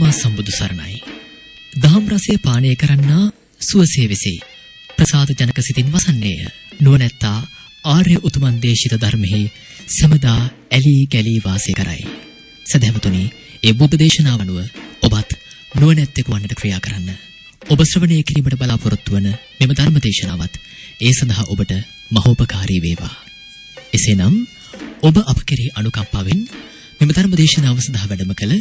සම්මා සම්බුදු සරණයි. දහම් රසය පානය කරන්නා සුවසේ වෙසෙයි. ප්‍රසාද ජනක සිතින් වසන්නේය. නුවණැත්තා ආර්ය උතුමන් දේශිත ධර්මෙහි සමදා ඇලී ගැලී වාසය කරයි. සදහවතුනි, ඒ බුද්ධ දේශනාව අනුව ඔබත් නුවණැත්තෙකු වන්නට ක්‍රියා කරන්න. ඔබ ශ්‍රවණය කිරීමට බලාපොරොත්තු වන මෙම ධර්ම දේශනාවත් ඒ සඳහා ඔබට මහෝපකාරී වේවා. එසේනම් ඔබ අප කෙරෙහි අනුකම්පාවෙන් මෙම ධර්ම දේශනාව සඳහා වැඩම කළ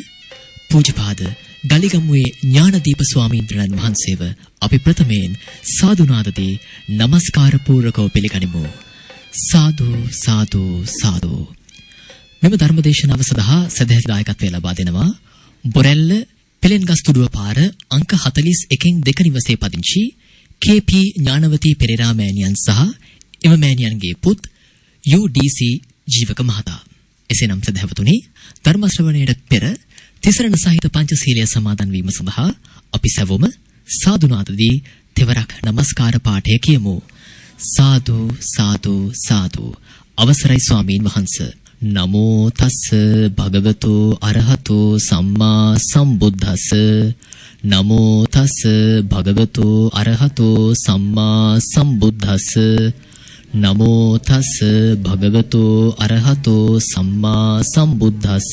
පූජ්‍යපාද ගලිගමුවේ ඥානදීප ස්වාමීන් වහන්සේව අපි ප්‍රථමයෙන් සාදුනාදදී নমස්කාර පූර්වකව පිළිගනිමු. සාදු සාදු සාදු. මෙම ධර්ම දේශනාව සඳහා සදහස් දායකත්වය ලබා දෙනවා බොරැල්ල පෙලෙන්ගස්තුඩුව පාර අංක 41න් 2 නිවසේ පදිංචි KP ඥානවතී පෙරේරා මෑණියන් සහ එම මෑණියන්ගේ පුත් UDC ජීවක මහතා. එසේනම් සදහවතුනි, ධර්ම ශ්‍රවණයට පෙර තිසරණ සහිත පංචශීලය සමාදන් වීම සඳහා අපි සැවොම සාදුනාදදී තෙවරක් নমස්කාර පාඨය කියමු. සාදු සාදු සාදු. අවසරයි ස්වාමීන් වහන්සේ. නමෝ තස්ස භගවතු අරහතු සම්මා සම්බුද්දස්ස. නමෝ තස්ස භගවතු අරහතු සම්මා සම්බුද්දස්ස. නමෝ තස්ස භගවතු අරහතු සම්මා සම්බුද්දස්ස.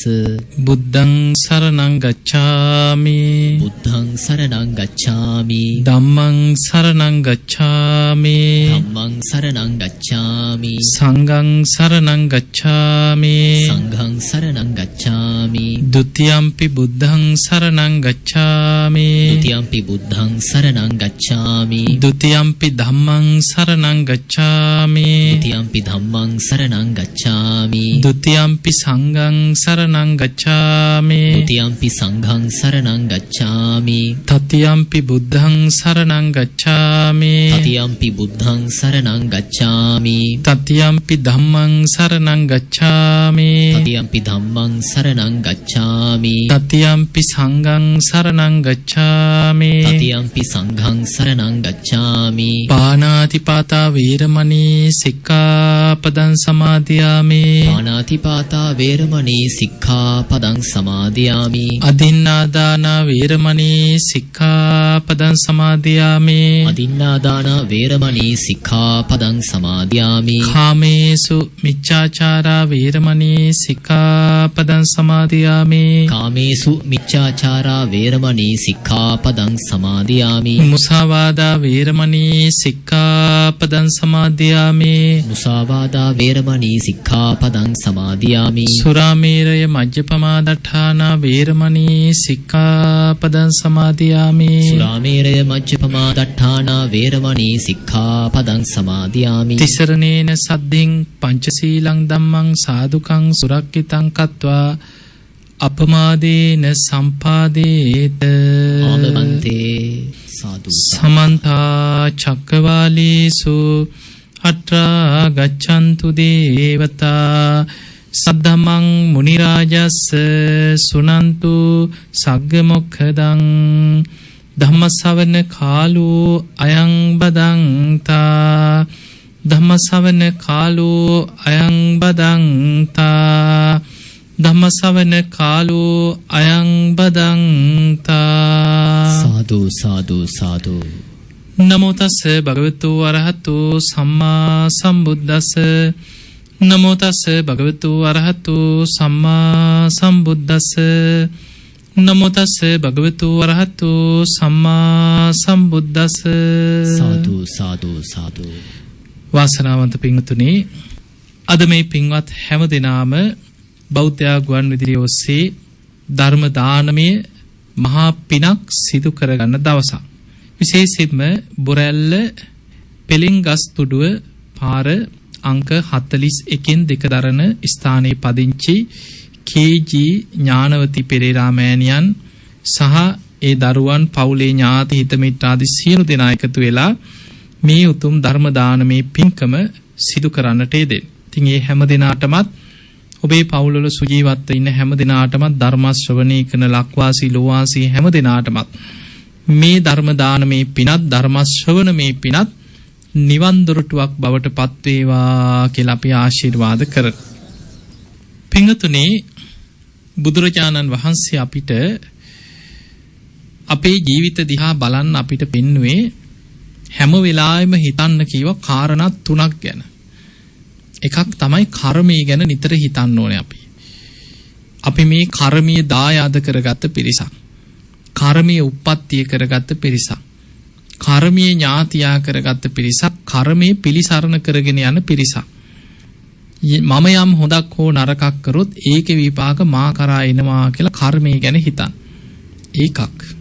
බුද්ධං සරණං ගච්ඡාමි. බුද්ධං සරණං ගච්ඡාමි. ධම්මං සරණං ගච්ඡාමි. ධම්මං සරණං ගච්ඡාමි. සංඝං සරණං ගච්ඡාමි. සංඝං සරණං ගච්ඡාමි. ဒ ුතියම්පි බුද්ධං සරණං ගච්ඡාමි. ဒ ුතියම්පි බුද්ධං සරණං ගච්ඡාමි. ဒ ුතියම්පි ධම්මං සරණං ගච්ඡාමි. ဒ ුතියම්පි ධම්මං සරණං ගච්ඡාමි. ဒ ුතියම්පි සංඝං සරණං ගච්ඡාමි. ဒ ුතියම්පි සංඝං සරණං ගච්ඡාමි. තතියම්පි බුද්ධං සරණං ගච්ඡාමි. තතියම්පි බුද්ධං සරණං ගච්ඡාමි. තතියම්පි ධම්මං සරණං ගච්ඡාමි. තතියම්පි ධම්මං සරණං ගච්ඡාමි. තතියම්පි සංඝං සරණං ගච්ඡාමි. තතියම්පි සංඝං සරණං ගච්ඡාමි. පාණාතිපාතා වේරමණී සික්ඛාපදං සමාදියාමි. පාණාතිපාතා වේරමණී සික්ඛාපදං සමාදියාමි. අදින්නාදාන වේරමණී සික්ඛාපදං සමාදියාමි. අදින්නාදාන වේරමණී සික්ඛාපදං සමාදියාමි. කාමේසු මිච්ඡාචාරා වේරමණී සික්ඛාපදං සමාදියාමි. කාමේසු මිච්ඡාචාරා වේරමණී සික්ඛාපදං සමාදියාමි. මුසාවාදා වේරමණී සික්ඛාපදං සමාදියාමි. මුසාවාදා වේරමණී සික්ඛාපදං සමාදියාමි. සුරාමේරය මජ්ජපමා දඨානා වේරමණී සික්ඛාපදං සමාදියාමි. සුරාමේරය මජ්ජපමා දඨානා වේරමණී සික්ඛාපදං සමාදියාමි. තිසරණේන සද්ධින් පංචශීලං ධම්මං සාදුකං සුරක්ඛිතං කତ୍වා අපමාදේන සම්පාදේත. ආමන්තේ සාදු. සමන්ත චක්කවාලේසු අත්‍රා ගච්ඡන්තු දේවතා සද්ධම්මං මුනි රාජස්ස සුනන්තු සග්ග මොක්ඛදං ධම්මසවන කාලෝ අයං බදන්තා. ධම්මසවන කාලෝ අයං බදන්තා. ධම්මසවන කාලෝ අයං බදන්තා. සාදු සාදු සාදු. නමෝ තස්ස භගවතු අරහතු සම්මා සම්බුද්දස්ස. නමෝ තස්ස භගවතු අරහතු සම්මා සම්බුද්දස්ස. නමෝ තස්ස භගවතු අරහතු සම්මා සම්බුද්දස්ස. සාදු සාදු සාදු. වාසනාවන්ත පින්වතුනි, අද මේ පින්වත් හැම දිනාම බෞද්ධ ගුවන් විදුලිය ඔස්සේ ධර්ම දානමය මහා පිනක් සිදු කරගන්න දවසක්. විශේෂයෙන්ම බොරැල්ල පෙලින්ගස්තුඩුව පාර අංක 41න් 2 දරන ස්ථානයේ පදිංචි KG ඥානවතී පෙරේරා මෑණියන් සහ ඒ දරුවන් පවුලේ ඥාති හිත මිත්‍රාදී සියලු දෙනා එකතු වෙලා මේ උතුම් ධර්ම දානමේ පින්කම සිදු කරන්නට යෙදෙන. ඉතින් මේ හැම දිනාටමත් ඔබේ පවුල්වල සුජීවත්ව ඉන්න හැම දිනාටමත් ධර්ම ශ්‍රවණී කරන ලක්වාසී ලෝවාසී හැම දිනාටමත් මේ ධර්ම දානමේ පිනත් ධර්ම ශ්‍රවණමේ පිනත් නිවන් දොරටුවක් බවට පත් වේවා කියලා අපි ආශිර්වාද කරමු. පින්තුනේ, බුදුරජාණන් වහන්සේ අපිට අපේ ජීවිත දිහා බලන්න අපිට පෙන්වුවේ හැම වෙලාවෙම හිතන්න කීව කාරණා තුනක් ගැන. එකක් තමයි කර්මය ගැන නිතර හිතන්න ඕනේ අපි. අපි මේ කර්මීය දායාද කරගත්ත පිරිසක්. කර්මීය උප්පත්තිය කරගත්ත පිරිසක්. කර්මීය ඥාතියා කරගත්ත පිරිසක්. කර්මයේ පිලිසරණ කරගෙන යන පිරිසක්. මම යම් හොඳක් හෝ නරකක් කරොත් ඒකේ විපාක මා කරා එනවා කියලා කර්මය ගැන හිතන්න. ඒකක්.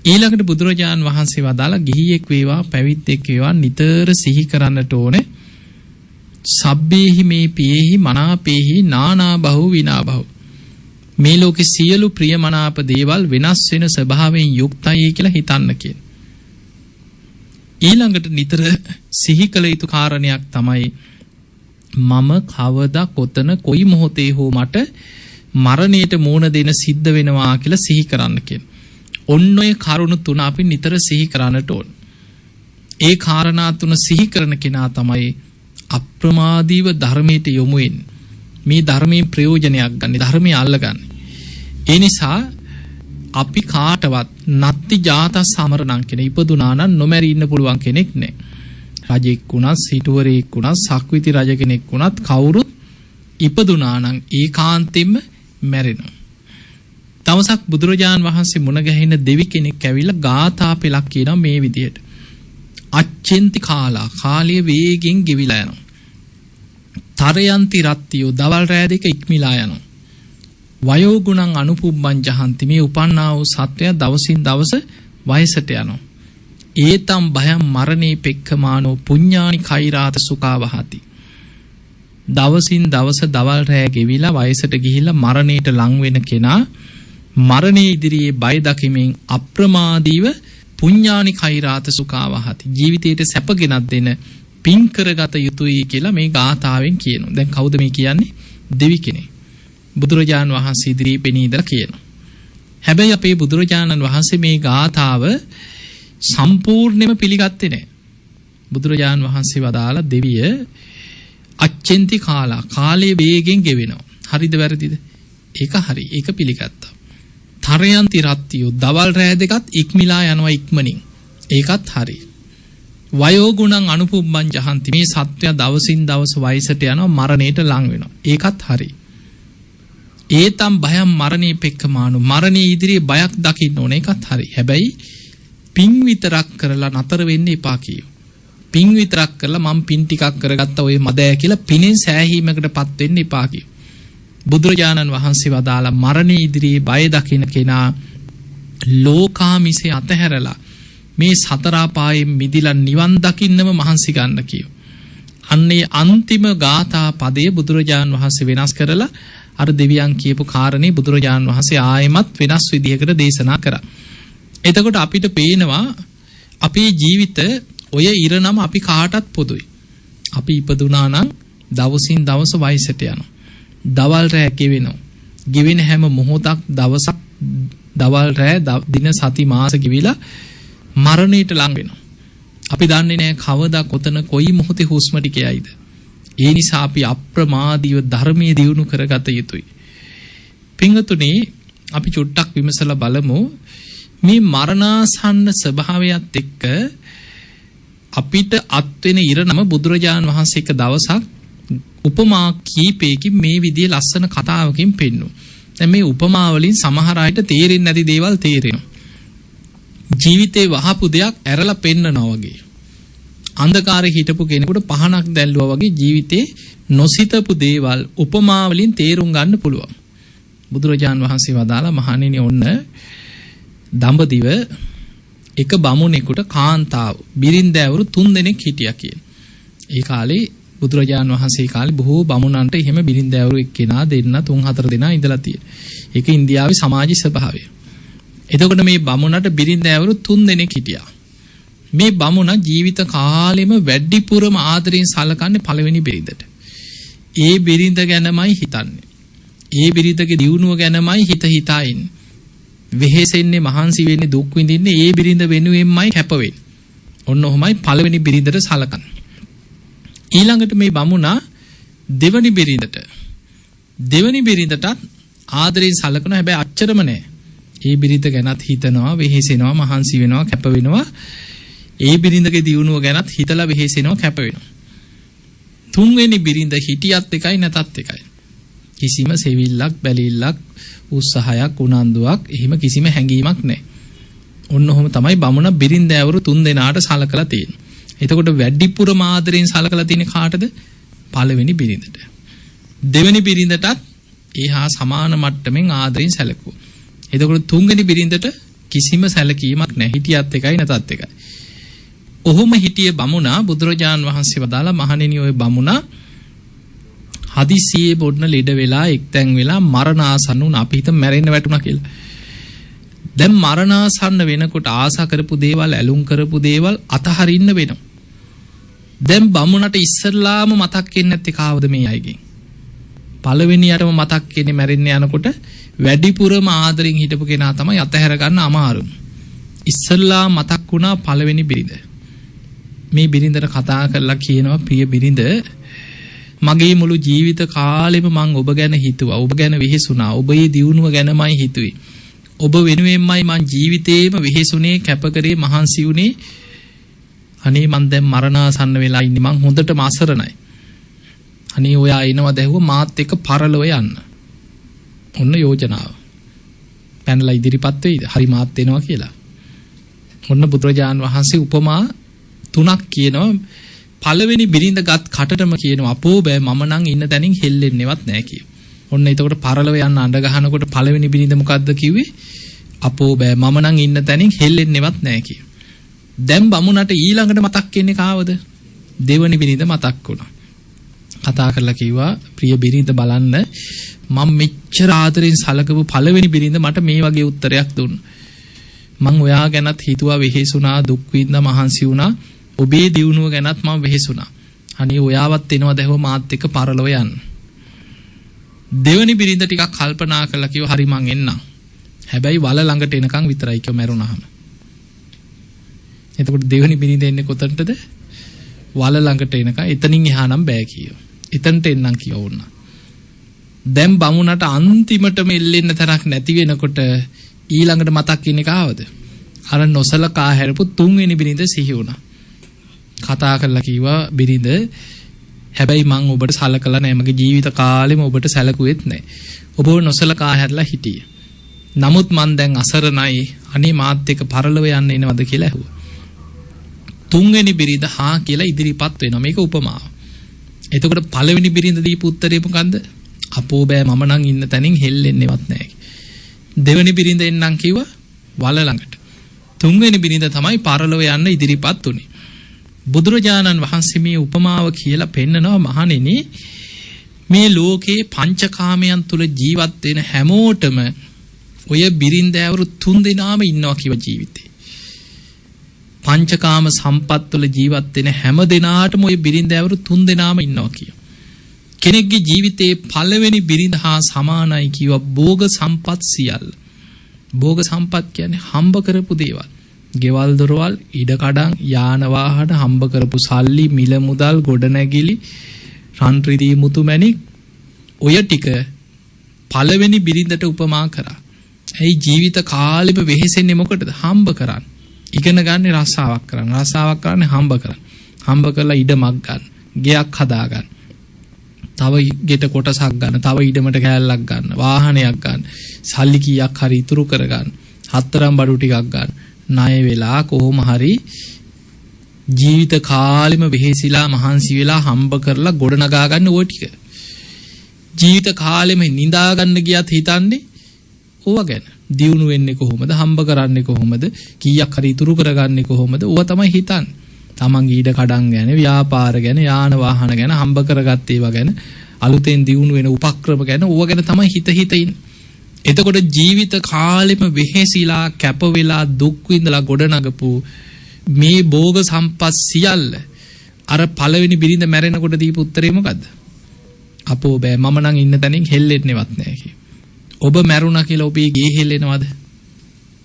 ඊළඟට බුදුරජාන් වහන්සේ වදාලා ගිහියෙක් වේවා පැවිද්දෙක් වේවා නිතර සිහි කරන්නට ඕනේ සබ්බේහි මේ පියේහි මනාපේහි නානා බහු විනා බහු. මේ ලෝකේ සියලු ප්‍රියමනාප දේවල් වෙනස් වෙන ස්වභාවයෙන් යුක්තයි කියලා හිතන්න කියන. ඊළඟට නිතර සිහි කළ යුතු කාරණයක් තමයි මම කවදා කොතන කොයි මොහොතේ හෝ මට මරණයට මුහුණ දෙන සිද්ධ වෙනවා කියලා සිහි කරන්න කියන. ඔන්න ඔය කරුණු තුන අපි නිතර සිහි කරන්නට ඕන. ඒ කාරණා තුන සිහි කරන කෙනා තමයි අප්‍රමාදීව ධර්මයට යොමු වෙන්නේ. මේ ධර්මයෙන් ප්‍රයෝජනයක් ගන්න, ධර්මය අල්ලගන්න. ඒ නිසා අපි කාටවත් නත්ති ජාත සමරණං කියන ඉපදුනා නම් නොමැරි ඉන්න පුළුවන් කෙනෙක් නෑ. රජෙක් වුණත්, සිටුවරයෙක් වුණත්, සක්විති රජ කෙනෙක් වුණත් කවුරුත් ඉපදුනා නම් ඒකාන්තයෙන්ම මැරෙනවා. දවසක් බුදුරජාන් වහන්සේ මුණ ගැහෙන දෙවි කෙනෙක් ඇවිල්ලා ගාථා පෙළක් කියනවා මේ විදිහට. අච්චෙන්ති කාලා කාලය වේගෙන් ගෙවිලා යනවා. තරයන්ති රත්තියෝ දවල් රෑ දෙක ඉක්මිලා යනවා. වයෝ ගුණං අනුපුබ්බං ජහන්ති මේ උපන්නා වූ සත්වයා දවසින් දවස වයසට යනවා. ඒතම් භයම් මරණේ පෙක්ඛමානෝ පුඤ්ඤානි කෛරාත සුඛා වහති. දවසින් දවස දවල් රෑ ගෙවිලා වයසට ගිහිල්ලා මරණයට ලං වෙන කෙනා මරණයේ ඉදිරියේ බය දකිමින් අප්‍රමාදීව පුඤ්ඤානි කෛරාත සුඛා වහති. ජීවිතයට සැප ගෙනත් දෙන පින් කරගත යුතුයි කියලා මේ ගාථාවෙන් කියනවා. දැන් කවුද මේ කියන්නේ? දෙවි කෙනෙක්. බුදුරජාණන් වහන්සේ ඉදිරියේ පෙනී ඉඳලා කියනවා. හැබැයි අපේ බුදුරජාණන් වහන්සේ මේ ගාථාව සම්පූර්ණයෙන්ම පිළිගත්තේ නැහැ. බුදුරජාණන් වහන්සේ වදාලා දෙවිය අච්චෙන්ති කාලා කාලයේ වේගෙන් ගෙවෙනවා. හරිද වැරදිද? ඒක හරි. ඒක පිළිගත්තා. තරයන්ති රත්තියෝ දවල් රෑ දෙකත් ඉක්මිලා යනවා ඉක්මනින්. ඒකත් හරි. වයෝ ගුණං අනුපුබ්බං ජහන්ති මේ සත්වයා දවසින් දවස වයසට යනවා මරණයට ලං වෙනවා. ඒකත් හරි. ඒතම් භයම් මරණේ පෙක්ඛමානු මරණයේ ඉදිරියේ බයක් දකින්න ඕන. ඒකත් හරි. හැබැයි පින් විතරක් කරලා නතර වෙන්න එපා කියෝ. පින් විතරක් කරලා මම පින් ටිකක් කරගත්ත ඔය මදෑ කියලා පිනෙන් සෑහීමකටපත් වෙන්න එපා කියෝ. බුදුරජාණන් වහන්සේ වදාලා මරණයේ ඉදිරියේ බය දකින කෙනා ලෝකාමිසේ අතහැරලා මේ සතර අපායෙන් මිදිලා නිවන් දකින්නම මහන්සි ගන්න කියෝ. අන්නේ අන්තිම ගාථා පදයේ බුදුරජාණන් වහන්සේ වෙනස් කරලා අර දෙවියන් කියපු කාරණේ බුදුරජාණන් වහන්සේ ආයෙමත් වෙනස් විදිහකට දේශනා කරා. එතකොට අපිට පේනවා අපේ ජීවිත ඔය ඉරණම අපි කාටත් පොදුයි. අපි ඉපදුනා නම් දවසින් දවස වයසට යනවා. දවල් රෑ ගෙවෙනවා. ගෙවෙන හැම මොහොතක් දවසක් දවල් රෑ දින සති මාස ගෙවිලා මරණයට ලං වෙනවා. අපි දන්නේ නැහැ කවදා කොතන කොයි මොහොතේ හුස්ම ටික යයිද. ඒ නිසා අපි අප්‍රමාදීව ධර්මයේ දියුණු කරගත යුතුයි. පින්වතුනි අපි චුට්ටක් විමසලා බලමු මේ මරණාසන්න ස්වභාවයත් එක්ක අපිට අත්වෙන ඉරණම බුදුරජාණන් වහන්සේ එක දවසක් උපමා කීපයකින් මේ විදිහේ ලස්සන කතාවකින් පෙන්නු. දැන් මේ උපමා වලින් සමහර අයට තේරෙන්නේ නැති දේවල් තේරෙනවා. ජීවිතේ වහපු දෙයක් ඇරලා පෙන්නනවා වගේ. අන්ධකාරේ හිටපු කෙනෙකුට පහනක් දැල්ලුවා වගේ ජීවිතේ නොසිතපු දේවල් උපමා වලින් තේරුම් ගන්න පුළුවන්. බුදුරජාණන් වහන්සේ වදාලා මහණෙනි ඔන්න දඹදිව එක බමුණෙකුට කාන්තාව බිරින්දෑවරු 3 දෙනෙක් හිටියා කියන. ඒ කාලේ බුදුරජාණන් වහන්සේ කාලේ බොහෝ බමුණන්ට එහෙම බිරින්දෑවරු එක්කෙනා දෙන්න 3-4 දෙනා ඉඳලා තියෙනවා. ඒක ඉන්දියාවේ සමාජ ස්වභාවය. එතකොට මේ බමුණට බිරින්දෑවරු 3 දෙනෙක් හිටියා. මේ බමුණ ජීවිත කාලෙම වැඩිපුරම ආදරෙන් සලකන්නේ පළවෙනි බිරිඳට. ඒ බිරිඳ ගැනමයි හිතන්නේ. ඒ බිරිඳගේ දියුණුව ගැනමයි හිතා ඉන්නේ. වෙහෙසෙන්නේ මහන්සි වෙන්නේ දුක් විඳින්නේ ඒ බිරිඳ වෙනුවෙන්මයි කැප වෙන්නේ. ඔන්න ඔහොමයි පළවෙනි බිරිඳට සලකන්නේ. ඊළඟට මේ බමුණා දෙවනි බිරිඳටත් ආදරෙන් සලකනවා. හැබැයි අච්චරම නෑ. ඒ බිරිඳ ගැනත් හිතනවා, වෙහෙසෙනවා, මහන්සි වෙනවා, කැප වෙනවා. ඒ බිරිඳගේ දියුණුව ගැනත් හිතලා වෙහෙසෙනවා, කැප වෙනවා. තුන්වෙනි බිරිඳ හිටියත් එකයි නැතත් එකයි. කිසිම සෙවිල්ලක්, බැලිල්ලක්, උත්සාහයක්, උනන්දුවක් එහෙම කිසිම හැඟීමක් නැහැ. ඔන්න ඔහොම තමයි බමුණ බිරිඳෑවරු 3 දෙනාට සලකලා තියෙන්නේ. එතකොට වැඩිපුරම ආදරෙන් සලකලා තියෙන්නේ කාටද? පළවෙනි බිරිඳට. දෙවෙනි බිරිඳටත් ඒහා සමාන මට්ටමින් ආදරෙන් සැලකුවා. එතකොට තුන්වෙනි බිරිඳට කිසිම සැලකීමක් නැහැ. හිටියත් එකයි නැතත් එකයි. ඔහොම හිටිය බමුණා බුදුරජාන් වහන්සේ වදාලා මහණෙනි ඔය බමුණා හදිසියේ බොන්න ලෙඩ වෙලා එක්තැන් වෙලා මරණාසන්න වුණා. අපි හිත මැරෙන්න වැටුණා කියලා. දැන් මරණාසන්න වෙනකොට ආසා කරපු දේවල්, ඇලුම් කරපු දේවල් අතහරින්න වෙනවා. දැන් බමුණට ඉස්සල්ලාම මතක් වෙන්නේ නැත්තේ කාවද මේ අයගෙන්? පළවෙනියටම මතක් වෙන්නේ මැරෙන්න යනකොට වැඩිපුරම ආදරෙන් හිටපු කෙනා තමයි අතහැර ගන්න අමාරුම. ඉස්සල්ලා මතක් වුණා පළවෙනි බිරිඳ. මේ බිරිඳට කතා කරලා කියනවා ප්‍රිය බිරිඳ මගේ මුළු ජීවිත කාලෙම මං ඔබ ගැන හිතුවා. ඔබ ගැන වෙහෙසුණා. ඔබේ දියුණුව ගැනමයි හිතුවේ. ඔබ වෙනුවෙන්මයි මං ජීවිතේම වෙහෙසුනේ, කැපකරේ, මහන්සි වුනේ. අනේ මං දැන් මරණාසන්න වෙලා ඉන්නේ. මං හොඳටම අසරණයි. අනේ ඔයා එනවා දැහුව මාත් එක්ක පරලොව යන්න. ඔන්න යෝජනාව. පැනලා ඉදිරිපත් වෙයිද? හරි මාත් එනවා කියලා. ඔන්න බුදුරජාන් වහන්සේ උපමා 3ක් කියනවා. පළවෙනි බිරිඳගත් කටටම කියනවා අපෝ බෑ මම නම් ඉන්න තැනින් හෙල්ලෙන්නේවත් නැහැ කිය. ඔන්න එතකොට පරලව යන්න අඬ ගහනකොට පළවෙනි බිරිඳ මොකද්ද කිව්වේ? අපෝ බෑ මම නම් ඉන්න තැනින් හෙල්ලෙන්නේවත් නැහැ කිය. දැන් බමුණට ඊළඟට මතක් වෙන්නේ කාවද? දෙවෙනි බිරිඳ මතක් වුණා. කතා කරලා කිව්වා ප්‍රිය බිරිඳ බලන්න මම මෙච්චර ආදරෙන් සලකපු පළවෙනි බිරිඳ මට මේ වගේ උත්තරයක් දුන්නා. මං ඔයා ගැනත් හිතුවා, වෙහෙසුණා, දුක් විඳා, මහන්සි වුණා. ඔබේ දියුණුව ගැනත් මම වෙහෙසුණා. අනේ ඔයාවත් එනවා දැහුව මාත් එක්ක පරලොව යන්න. දෙවෙනි බිරිඳ ටිකක් කල්පනා කරලා කිව්වා හරි මං එන්නම්. හැබැයි වල ළඟට එනකන් විතරයි කිව්ව මැරුණාම. එතකොට දෙවෙනි බිරිඳ එන්නේ කොතනටද? වල ළඟට එනකන්. එතනින් එහා නම් බෑ කියෝ. එතනට එන්නම් කියෝ ඕන්න. දැන් බමුණට අන්තිමටම එල්ලෙන්න තරක් නැති වෙනකොට ඊළඟට මතක් ඉන්නේ කාවද? අර නොසලකා හැරපු තුන්වෙනි බිරිඳ සිහි වුණා. කතා කරලා කිව්වා බිරිඳ හැබැයි මං ඔබට සලකලා නැහැ. මගේ ජීවිත කාලෙම ඔබට සැලකුවෙත් නැහැ. ඔබව නොසලකා හැරලා හිටියේ. නමුත් මං දැන් අසරණයි. අනේ මාත් එක්ක පරලොව යන්න එනවද කියලා ඇහුවා. තුන්වෙනි බිරිඳ හා කියලා ඉදිරිපත් වෙනවා. මේක උපමාව. එතකොට පළවෙනි බිරිඳ දීපු උත්තරේ මොකන්ද? අපෝ බෑ මම නම් ඉන්න තැනින් හෙල්ලෙන්නේවත් නැහැ. දෙවෙනි බිරිඳ එන්නම් කිව්වා වල ළඟට. තුන්වෙනි බිරිඳ තමයි පරලොව යන්න ඉදිරිපත් උනේ. බුදුරජාණන් වහන්සේ මේ උපමාව කියලා පෙන්නනවා මහණෙනි මේ ලෝකේ පංචකාමයන් තුල ජීවත් වෙන හැමෝටම ඔය බිරිඳෑවරු 3 දෙනාම ඉන්නවා කිව ජීවිතේ. පංචකාම සම්පත් තුල ජීවත් වෙන හැම දෙනාටම ඔය බිරිඳෑවරු 3 දෙනාම ඉන්නවා කිය. කෙනෙක්ගේ ජීවිතේ පළවෙනි බිරිඳ හා සමානයි කිව්වා භෝග සම්පත් සියල්ල. භෝග සම්පත් කියන්නේ හම්බ කරපු දේවල්. ගෙවල් දොරවල්, ඉඩ කඩම්, යාන වාහන, හම්බ කරපු සල්ලි, මිල මුදල්, ගොඩනැගිලි, රන් රිදී මුතු මැණික් ඔය ටික පළවෙනි බිරිඳට උපමා කරා. ඇයි ජීවිත කාලෙම වෙහෙසෙන්නේ මොකටද? හම්බ කරන්න. ඉගෙන ගන්න රස්සාවක් කරන්න. රස්සාවක් කරන්නේ හම්බ කරන්න. හම්බ කරලා ඉඩමක් ගන්න. ගෙයක් හදා ගන්න. තව ගෙට කොටසක් ගන්න. තව ඉඩමට කෑල්ලක් ගන්න. වාහනයක් ගන්න. සල්ලි කීයක් හරි ඉතුරු කර ගන්න. හතරම් බඩු ටිකක් ගන්න. ණය වෙලා කොහොම හරි ජීවිත කාලෙම වෙහෙසිලා මහන්සි වෙලා හම්බ කරලා ගොඩ නගා ගන්න ඕ ටික. ජීවිත කාලෙම නිදා ගන්න ගියත් හිතන්නේ ඕවා ගැන. දියුණු වෙන්නේ කොහොමද? හම්බ කරන්නේ කොහොමද? කීයක් හරි ඉතුරු කරගන්නේ කොහොමද? ඕවා තමයි හිතන්නේ. තමන්ගේ ඊඩ කඩන් ගැන, ව්‍යාපාර ගැන, යාන වාහන ගැන, හම්බ කරගත්ත ඒවා ගැන, අලුතෙන් දියුණු වෙන උපක්‍රම ගැන ඕවා ගැන තමයි හිත ඉන්නේ. එතකොට ජීවිත කාලෙම වෙහෙසිලා කැප වෙලා දුක් විඳලා ගොඩනගපු මේ භෝග සම්පත් සියල්ල අර පළවෙනි බිරිඳ මැරෙනකොට දීපු උත්තරේ මොකද්ද? අපෝ බෑ මම නම් ඉන්න තැනින් හෙල්ලෙන්නේවත් නැහැ කිය. ඔබ මැරුණා කියලා ඔබේ ගේ හෙල්ලෙනවද?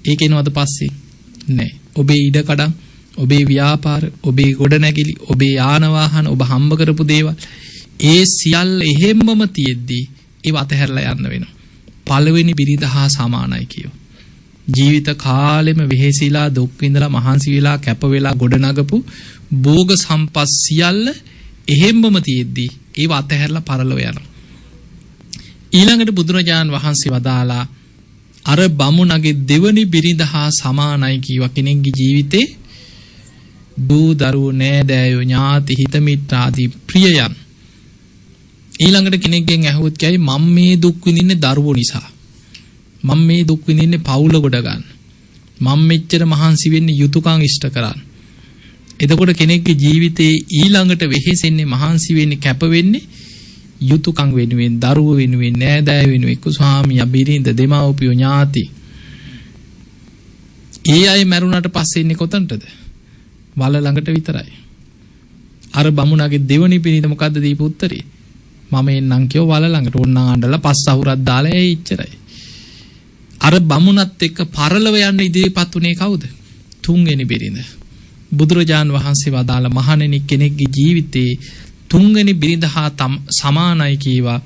ඒකේනවද පස්සේ? නැහැ. ඔබේ ඉඩ කඩම්, ඔබේ ව්‍යාපාර, ඔබේ ගොඩනැගිලි, ඔබේ යාන වාහන, ඔබ හම්බ කරපු දේවල් ඒ සියල්ල එහෙම්මම තියෙද්දි ඒව අතහැරලා යන්න වෙනවා. පළවෙනි බිරිඳ හා සමානයි කියෝ. ජීවිත කාලෙම වෙහෙසිලා දුක් විඳලා මහන්සි වෙලා කැප වෙලා ගොඩනගපු භෝග සම්පත් සියල්ල එහෙම්බම තියෙද්දී ඒව අතහැරලා පරලොව යනවා. ඊළඟට බුදුරජාණන් වහන්සේ වදාලා අර බමුණගේ දෙවනි බිරිඳ හා සමානයි කීවා. කෙනෙක්ගේ ජීවිතේ දූ දරුවෝ නෑදෑයෝ ඥාති හිත මිත්‍රාදී ප්‍රියයන් ඊළඟට කෙනෙක්ගෙන් ඇහුවොත් කියයි මම මේ දුක් විඳින්නේ දරුවෝ නිසා. මම මේ දුක් විඳින්නේ පවුල ගොඩ ගන්න. මම මෙච්චර මහන්සි වෙන්නේ යුතුයකම් ඉෂ්ට කරන්න. එතකොට කෙනෙක්ගේ ජීවිතේ ඊළඟට වෙහෙසෙන්නේ මහන්සි වෙන්නේ කැප වෙන්නේ යුතුයකම් වෙනුවෙන්, දරුවෝ වෙනුවෙන්, නෑදෑය වෙනුවෙන්, කුසාමියා, බිරිඳ, දෙමව්පියෝ, ඥාති. ඒ අය මරුණාට පස්සේ ඉන්නේ කොතනටද? වල ළඟට විතරයි. අර බමුණගේ දෙවනි බිරිඳ මොකද්ද දීපු උත්තරේ? මම එන්නම් කියෝ වල ළඟට ඕන්න ආණ්ඩලා පස් අහුරක් දාලා ඒ ඉච්චරයි. අර බමුණත් එක්ක පරලව යන්න ඉදිරිපත් උනේ කවුද? තුන්වෙනි බිරිඳ. බුදුරජාන් වහන්සේ වදාළ මහණෙනි කෙනෙක්ගේ ජීවිතේ තුන්වෙනි බිරිඳ හා සමානයි කීවා.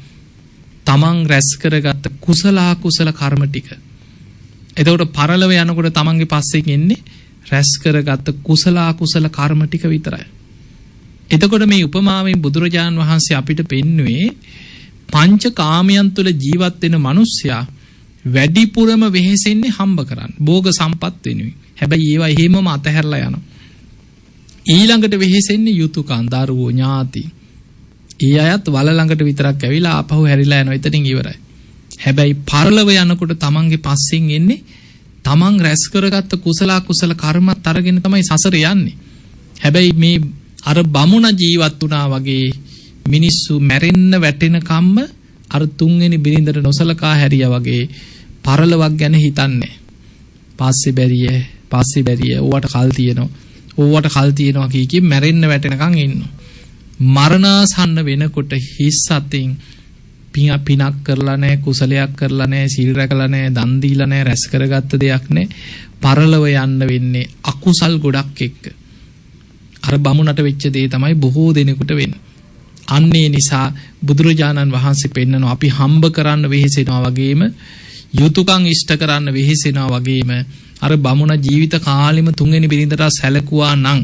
තමන් රැස් කරගත්ත කුසල කර්ම ටික. එතකොට පරලව යනකොට තමන්ගේ පස්සෙන් එන්නේ රැස් කරගත්ත කුසල කර්ම ටික විතරයි. එතකොට මේ උපමාවෙන් බුදුරජාන් වහන්සේ අපිට පෙන්වුවේ පංච කාමයන් තුළ ජීවත් වෙන මිනිස්සයා වැඩිපුරම වෙහෙසෙන්නේ හම්බ කරන්න. භෝග සම්පත් වෙනුයි. හැබැයි ඒවා එහෙමම අතහැරලා යනවා. ඊළඟට වෙහෙසෙන්නේ යුතුයකම්, දරුවෝ, ඥාති. ඒ අයත් වල ළඟට විතරක් ඇවිල්ලා ආපහු හැරිලා යනවා. එතනින් ඉවරයි. හැබැයි පරලව යනකොට තමන්ගේ පස්සෙන් එන්නේ තමන් රැස් කරගත්ත කුසල කර්මත් අරගෙන තමයි සසර යන්නේ. හැබැයි මේ අර බමුණ ජීවත් වුණා වගේ මිනිස්සු මැරෙන්න වැටෙන කම්ම අර තුන්වෙනි බිරිඳට නොසලකා හැරියා වගේ පරලවක් ගැන හිතන්නේ. පස්සේ බැරිය ඕවට කල් තියෙනවා කී මැරෙන්න වැටෙනකන් ඉන්නවා. මරණාසන්න වෙනකොට හිස් අතින් පිනක් කරලා නැහැ, කුසලයක් කරලා නැහැ, සීල් රැකලා නැහැ, දන් දීලා නැහැ, රැස් කරගත්ත දෙයක් නැහැ. පරලව යන්න වෙන්නේ අකුසල් ගොඩක් එක්ක. අර බමුණට වෙච්ච දේ තමයි බොහෝ දෙනෙකුට වෙන්නේ. අන්නේ නිසා බුදුරජාණන් වහන්සේ පෙන්නනවා අපි හම්බ කරන්න වෙහෙසෙනවා වගේම යුතුයකම් ඉෂ්ට කරන්න වෙහෙසෙනවා වගේම අර බමුණ ජීවිත කාලෙම තුන්වෙනි බිරිඳට සැලකුවා නම්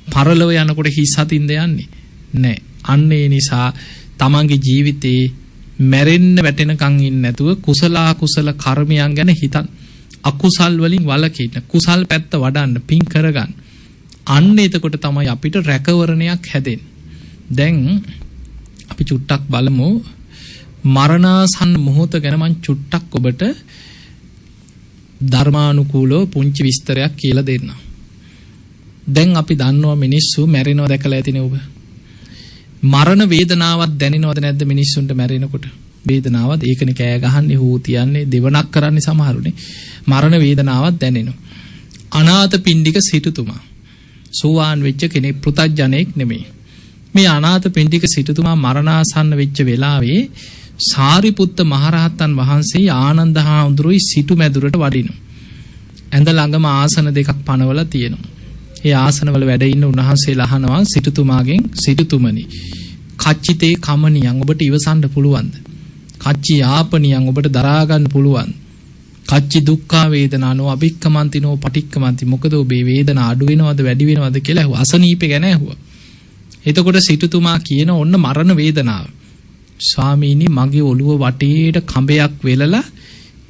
පරලව යනකොට හිස් අතින්ද යන්නේ නැහැ. අන්නේ නිසා තමන්ගේ ජීවිතේ මැරෙන්න වැටෙනකන් ඉන්නේ නැතුව කුසල කර්මයන් ගැන හිතන්න. අකුසල් වලින් වළකින්න, කුසල් පැත්ත වඩන්න, පින් කරගන්න. අන්න එතකොට තමයි අපිට රැකවරණයක් හැදෙන්නේ. දැන් අපි චුට්ටක් බලමු මරණාසන්න මොහොත ගැන මං චුට්ටක් ඔබට ධර්මානුකූලව පුංචි විස්තරයක් කියලා දෙන්නම්. දැන් අපි දන්නවා මිනිස්සු මැරෙනවා දැකලා ඇතිනේ ඔබ. මරණ වේදනාවක් දැනෙනවද නැද්ද මිනිස්සුන්ට මැරෙනකොට? වේදනාවක් ඒකනේ කෑ ගහන්නේ, හූ තියන්නේ, දෙවනක් කරන්නේ සමහරුනේ. මරණ වේදනාවක් දැනෙනවා. අනාථපිණ්ඩික සිටුතුමා සෝවාන් වෙච්ච කෙනෙක්, පෘථග්ජනෙක් නෙමෙයි. මේ අනාථපිණ්ඩික සිටුතුමා මරණාසන්න වෙච්ච වෙලාවේ සාරිපුත්ත මහරහතන් වහන්සේ ආනන්ද හාමුදුරුවෝ සිටු මැදුරට වඩිනවා. ඇඳ ළඟම ආසන දෙකක් පනවලා තියෙනවා. ඒ ආසනවල වැඩ ඉන්න උන්වහන්සේලා අහනවා සිටුතුමාගෙන්, සිටුතුමනි කච්චිතේ කමනියන් ඔබට ඉවසන්න පුළුවන්ද? කච්චි යාපනියන් ඔබට දරා ගන්න පුළුවන්ද? කච්චි දුක්ඛා වේදනානෝ අභික්කමන්තිනෝ පටික්කමන්ති මොකද ඔබේ වේදනා අඩු වෙනවද වැඩි වෙනවද කියලා ඇහුවා. අසනීපේ ගැන ඇහුවා. එතකොට සිටුතුමා කියන ඔන්න මරණ වේදනාව. ස්වාමීනි මගේ ඔළුව වටේට කඹයක් වෙලලා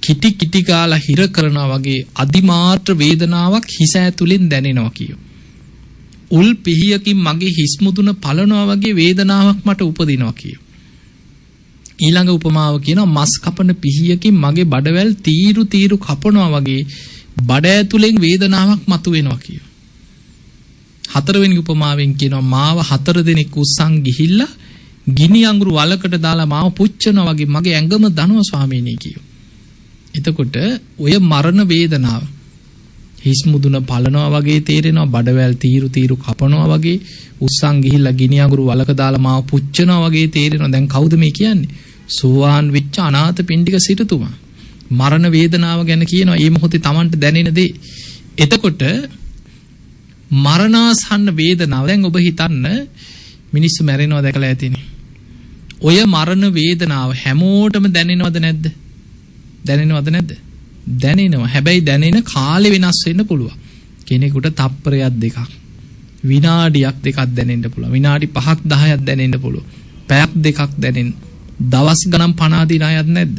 කිටි ගාලා හිර කරනවා වගේ අදිමාත්‍ර වේදනාවක් හිස ඇතුලෙන් දැනෙනවා කියෝ. උල් පිහියකින් මගේ හිස් මුදුන පලනවා වගේ වේදනාවක් මට උපදිනවා කියෝ. ඊළඟ උපමාව කියනවා මස් කපන පිහියකින් මගේ බඩවැල් තීරු කපනවා වගේ බඩ ඇතුලෙන් වේදනාවක් මතුවෙනවා කියෝ. හතරවෙනි උපමාවෙන් කියනවා මාව 4 දෙනෙක් උස්සන් ගිහිල්ලා ගිනි අඟුරු වලකට දාලා මාව පුච්චනවා වගේ මගේ ඇඟම දනවා ස්වාමීනි කියෝ. එතකොට ඔය මරණ වේදනාව හිස් මුදුන පලනවා වගේ තේරෙනවා, බඩවැල් තීරු කපනවා වගේ, උස්සන් ගිහිල්ලා ගිනි අඟුරු වලක දාලා මාව පුච්චනවා වගේ තේරෙනවා. දැන් කවුද මේ කියන්නේ? සෝවාන් වෙච්ච අනාථපිණ්ඩික සිටුතුමා මරණ වේදනාව ගැන කියනවා. මේ මොහොතේ Tamanට දැනෙන දේ. එතකොට මරණාසන්න වේදනාව දැන් ඔබ හිතන්න මිනිස්සු මැරෙනවා දැකලා ඇතිනේ. ඔය මරණ වේදනාව හැමෝටම දැනෙනවද නැද්ද? දැනෙනවද නැද්ද? දැනෙනවා. හැබැයි දැනෙන කාලේ වෙනස් වෙන්න පුළුවන්. කෙනෙකුට තප්පරයක් දෙකක් විනාඩියක් දෙකක් දැනෙන්න පුළුවන්. විනාඩි 5ක් 10ක් දැනෙන්න පුළුවන්. පැයක් දෙකක් දැනෙන්න. දවස් ගණන් පණ අදින අයත් නැද්ද?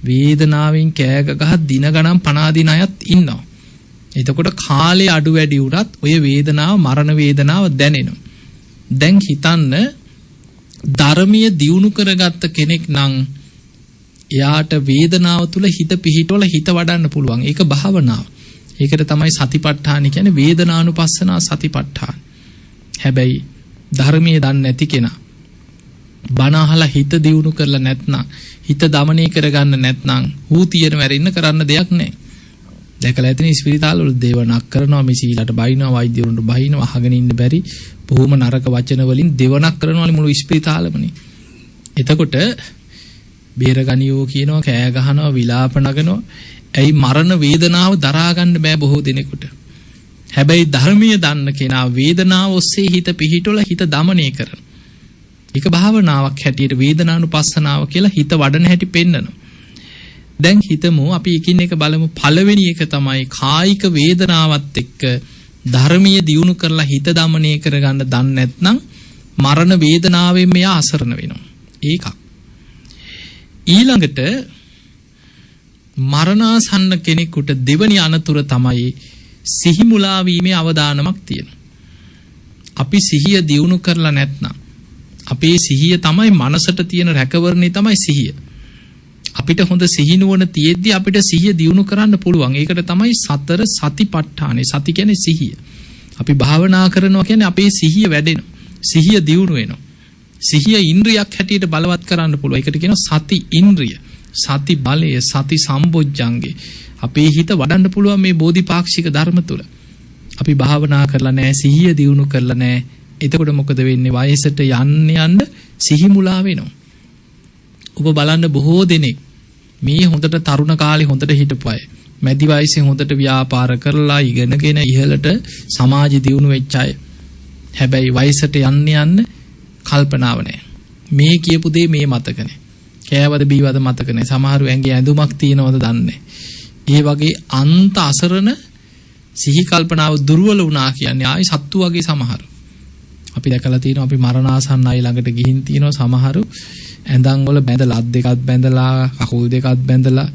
වේදනාවෙන් කෑග ගහ දින ගණන් පණ අදින අයත් ඉන්නවා. එතකොට කාලේ අඩු වැඩි වුණත් ඔය වේදනාව මරණ වේදනාව දැනෙනවා. දැන් හිතන්න ධර්මීය දියුණු කරගත්ත කෙනෙක් නම් එයාට වේදනාව තුල හිත පිහිටවල හිත වඩන්න පුළුවන්. ඒක භාවනාව. ඒකට තමයි සතිපට්ඨාන කියන්නේ වේදනානුපස්සනා සතිපට්ඨාන. හැබැයි ධර්මයේ දන්නේ නැති කෙනා බණ අහලා හිත දියුණු කරලා නැත්නම් හිත দমনය කරගන්න නැත්නම් ඌ තියෙන මැරෙන්න කරන්න දෙයක් නැහැ. දැකලා ඇතිනේ ස්පිරිතාල වල දේවණක් කරනවා මිසීලට බයිනවා වෛද්‍යවරුන්ට බයිනවා අහගෙන ඉන්න බැරි බොහොම නරක වචන වලින් දේවණක් කරනවානේ මුළු ස්පිරිතාලෙමනේ. එතකොට බේරගනියෝ කියනවා කෑ ගහනවා විලාප නගනවා. ඇයි මරණ වේදනාව දරා ගන්න බෑ බොහෝ දිනෙකට. හැබැයි ධර්මීය දන්න කෙනා වේදනාව ඔස්සේ හිත පිහිටවල හිත দমনය කරන. ඒක භාවනාවක් හැටියට වේදනානුපස්සනාව කියලා හිත වඩන හැටි පෙන්නනවා. දැන් හිතමු අපි එකින් එක බලමු. පළවෙනි එක තමයි කායික වේදනාවත් එක්ක ධර්මීය දියුණු කරලා හිත দমনය කරගන්න දන්නේ නැත්නම් මරණ වේදනාවෙන් මෙයා අසරණ වෙනවා. ඒකක්. ඊළඟට මරණාසන්න කෙනෙකුට දෙවනි අනතුර තමයි සිහි මුලා වීමේ අවදානමක් තියෙනවා. අපි සිහිය දියුණු කරලා නැත්නම් අපේ සිහිය තමයි මනසට තියෙන රැකවරණේ තමයි සිහිය. අපිට හොඳ සිහිනුවන තියෙද්දි අපිට සිහිය දියුණු කරන්න පුළුවන්. ඒකට තමයි සතර සතිපට්ඨානෙ. සති කියන්නේ සිහිය. අපි භාවනා කරනවා කියන්නේ අපේ සිහිය වැඩෙනවා. සිහිය දියුණු වෙනවා. සිහිය ඉන්ද්‍රියක් හැටියට බලවත් කරන්න පුළුවන්. ඒකට කියනවා සති ඉන්ද්‍රිය. සති බලය, සති සම්බොජ්ජංගේ. අපේ හිත වඩන්න පුළුවන් මේ බෝධිපාක්ෂික ධර්ම තුල. අපි භාවනා කරලා නැහැ, සිහිය දියුණු කරලා නැහැ. එතකොට මොකද වෙන්නේ? වයසට යන්න සිහි මුලා වෙනවා. ඔබ බලන්න බොහෝ දෙනෙක් මේ හොඳට තරුණ කාලේ හොඳට හිටපු අය, මැදි වයසේ හොඳට ව්‍යාපාර කරලා ඉගෙනගෙන ඉහළට සමාජ දියුණු වෙච්ච අය. හැබැයි වයසට යන්න කල්පනාව නැහැ. මේ කියපු දේ මේ මතක නැහැ. කෑවද බීවද මතක නැහැ. සමහරු ඇඟේ ඇඳුමක් තියෙනවද දන්නේ. ඒ වගේ අන්ත අසරණ සිහි කල්පනාව දුර්වල වුණා කියන්නේ ආයි සත්තු වගේ සමහරු. අපි දැකලා තියෙනවා අපි මරණාසන්න අය ළඟට ගිහින් තියෙනවා සමහරු ඇඳන් වල බැඳලා අත් දෙකත් බැඳලා කකුල් දෙකත් බැඳලා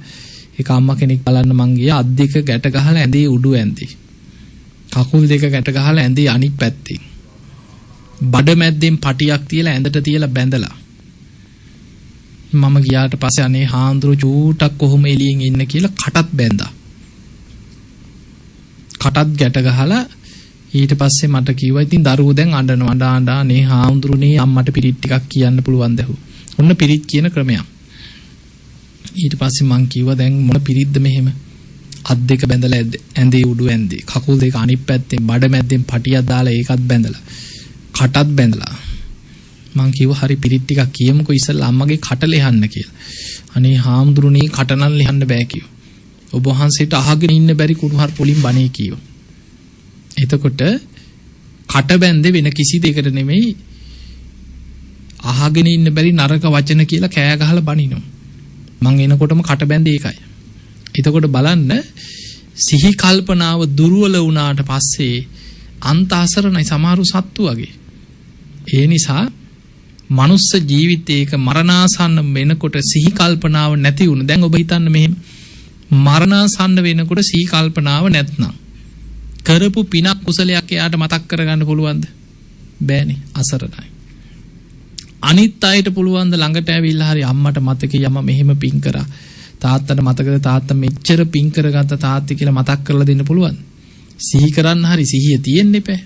ඒක අම්මා කෙනෙක් බලන්න මං ගියා අත් දෙක ගැට ගහලා ඇඳේ උඩු ඇඳේ කකුල් දෙක ගැට ගහලා ඇඳේ අනිත් පැත්තේ බඩ මැද්දෙන් පටියක් තියලා ඇඳට තියලා බැඳලා මම ගියාට පස්සේ අනේ හාඳුරු චූටක් කොහොම එළියෙන් ඉන්න කියලා කටත් බැඳා කටත් ගැට ගහලා ඊට පස්සේ මට කිව්වා ඉතින් දරුවෝ දැන් අඬනවා නේ හාමුදුරනේ අම්මට පිරිත් ටිකක් කියන්න පුළුවන් දහු. ඔන්න පිරිත් කියන ක්‍රමයක්. ඊට පස්සේ මං කිව්වා දැන් මොන පිරිත්ද මෙහෙම? අත් දෙක බැඳලා ඇඳේ උඩු ඇඳේ කකුල් දෙක අනිත් පැත්තෙන් බඩ මැද්දෙන් පටියක් දාලා ඒකත් බැඳලා කටත් බැඳලා මං කිව්වා හරි පිරිත් ටිකක් කියමුකෝ ඉස්සෙල්ලා අම්මගේ කට ලෙහන්න කියලා. අනේ හාමුදුරනේ කට නම් ලෙහන්න බෑ කිව්වා. ඔබ වහන්සේට අහගෙන ඉන්න බැරි කුණුහර් පොලින් බණේ කිව්වා. එතකොට කට බැඳේ වෙන කිසි දෙයකට නෙමෙයි අහගෙන ඉන්න බැරි නරක වචන කියලා කෑ ගහලා බනිනවා. මං එනකොටම කට බැඳේ ඒකයි. එතකොට බලන්න සිහි කල්පනාව දුර්වල වුණාට පස්සේ අන්ත අසරණයි සමහරු සත්තු වගේ. ඒ නිසා මනුස්ස ජීවිතයක මරණාසන්න වෙනකොට සිහි කල්පනාව නැති වුණ. දැන් ඔබ හිතන්න මෙහෙම මරණාසන්න වෙනකොට සිහි කල්පනාව නැත්නම් කරපු පිනක් කුසලයක් එයාට මතක් කරගන්න පුළුවන්ද? බෑනේ අසරණයි. අනිත් අයට පුළුවන්ද ළඟට ඇවිල්ලා හරි අම්මට මතකයි අම්මා මෙහෙම පින් කරා. තාත්තට මතකද තාත්තා මෙච්චර පින් කරගත්ත තාත්ති කියලා මතක් කරලා දෙන්න පුළුවන්. සිහි කරන්න හරි සිහිය තියෙන්න එපා.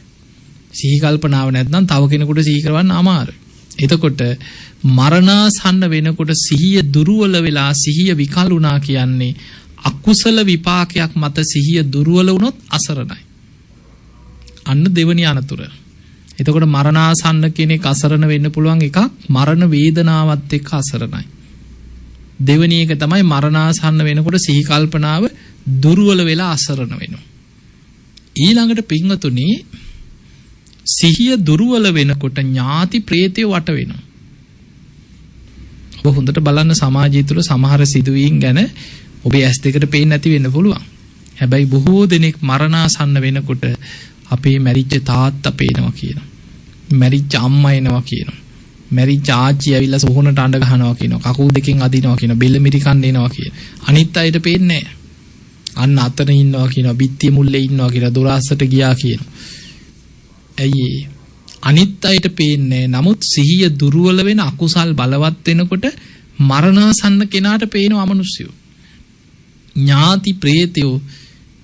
සිහි කල්පනාව නැත්නම් තව කෙනෙකුට සිහි කරවන්න අමාරුයි. එතකොට මරණාසන්න වෙනකොට සිහිය දුර්වල වෙලා සිහිය විකල් වුණා කියන්නේ අකුසල විපාකයක් මත සිහිය දුර්වල වුණොත් අසරණයි. අන්න දෙවනි අනතුර. එතකොට මරණාසන්න කෙනෙක් අසරණ වෙන්න පුළුවන් එකක් මරණ වේදනාවත් එක්ක අසරණයි. දෙවනි එක තමයි මරණාසන්න වෙනකොට සිහි කල්පනාව දුර්වල වෙලා අසරණ වෙනවා. ඊළඟට පින්වතුනි සිහිය දුර්වල වෙනකොට ඥාති ප්‍රේතය වට වෙනවා. ඔබ හොඳට බලන්න සමාජය තුළ සමහර සිදුවීම් ගැන ඔබේ ඇස් දෙකට පේන්නේ නැති වෙන්න පුළුවන්. හැබැයි බොහෝ දෙනෙක් මරණාසන්න වෙනකොට අපේ මැරිච්ච තාත්තා පේනවා කියනවා. මැරිච්ච අම්මා එනවා කියනවා. මැරිච්ච ආච්චි ඇවිල්ලා සෝහනට අඬ ගහනවා කියනවා. කකුල් දෙකෙන් අදිනවා කියනවා. බෙල්ල මිරිකන්න එනවා කියනවා. අනිත් අයට පේන්නේ නැහැ. අන්න අතන ඉන්නවා කියනවා. බිත්තිය මුල්ලේ ඉන්නවා කියලා දොර අස්සට ගියා කියනවා. ඇයි අනිත් අයට පේන්නේ. නමුත් සිහිය දුර්වල වෙන අකුසල් බලවත් වෙනකොට මරණාසන්න කෙනාට පේනවා අමනුෂ්‍යයෝ. ඥාති ප්‍රේතයෝ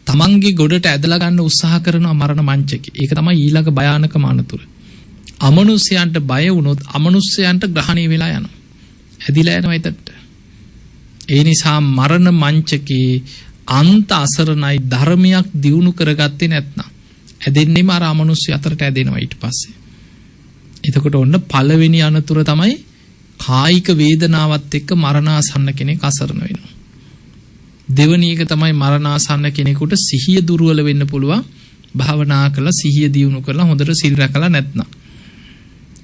තමන්ගේ ගොඩට ඇදලා ගන්න උත්සාහ කරනවා මරණ මංචකේ. ඒක තමයි ඊළඟ භයානකම අනතුර. අමනුෂ්‍යයන්ට බය වුණොත් අමනුෂ්‍යයන්ට ග්‍රහණය වෙලා යනවා. ඇදිලා යනවා එතට. ඒ නිසා මරණ මංචකේ අන්ත අසරණයි ධර්මයක් දියුණු කරගත්තේ නැත්නම් ඇදෙන්නේම අර අමනුෂ්‍ය අතරට ඇදෙනවා ඊට පස්සේ. එතකොට ඔන්න පළවෙනි අනතුර තමයි කායික වේදනාවත් එක්ක මරණාසන්න කෙනෙක් අසරණ වෙනවා. දෙවැනි එක තමයි මරණාසන්න කෙනෙකුට සිහිය දුර්වල වෙන්න පුළුවන්. භාවනා කරලා සිහිය දියුණු කරලා හොඳට සිල් රැකලා නැත්නම්.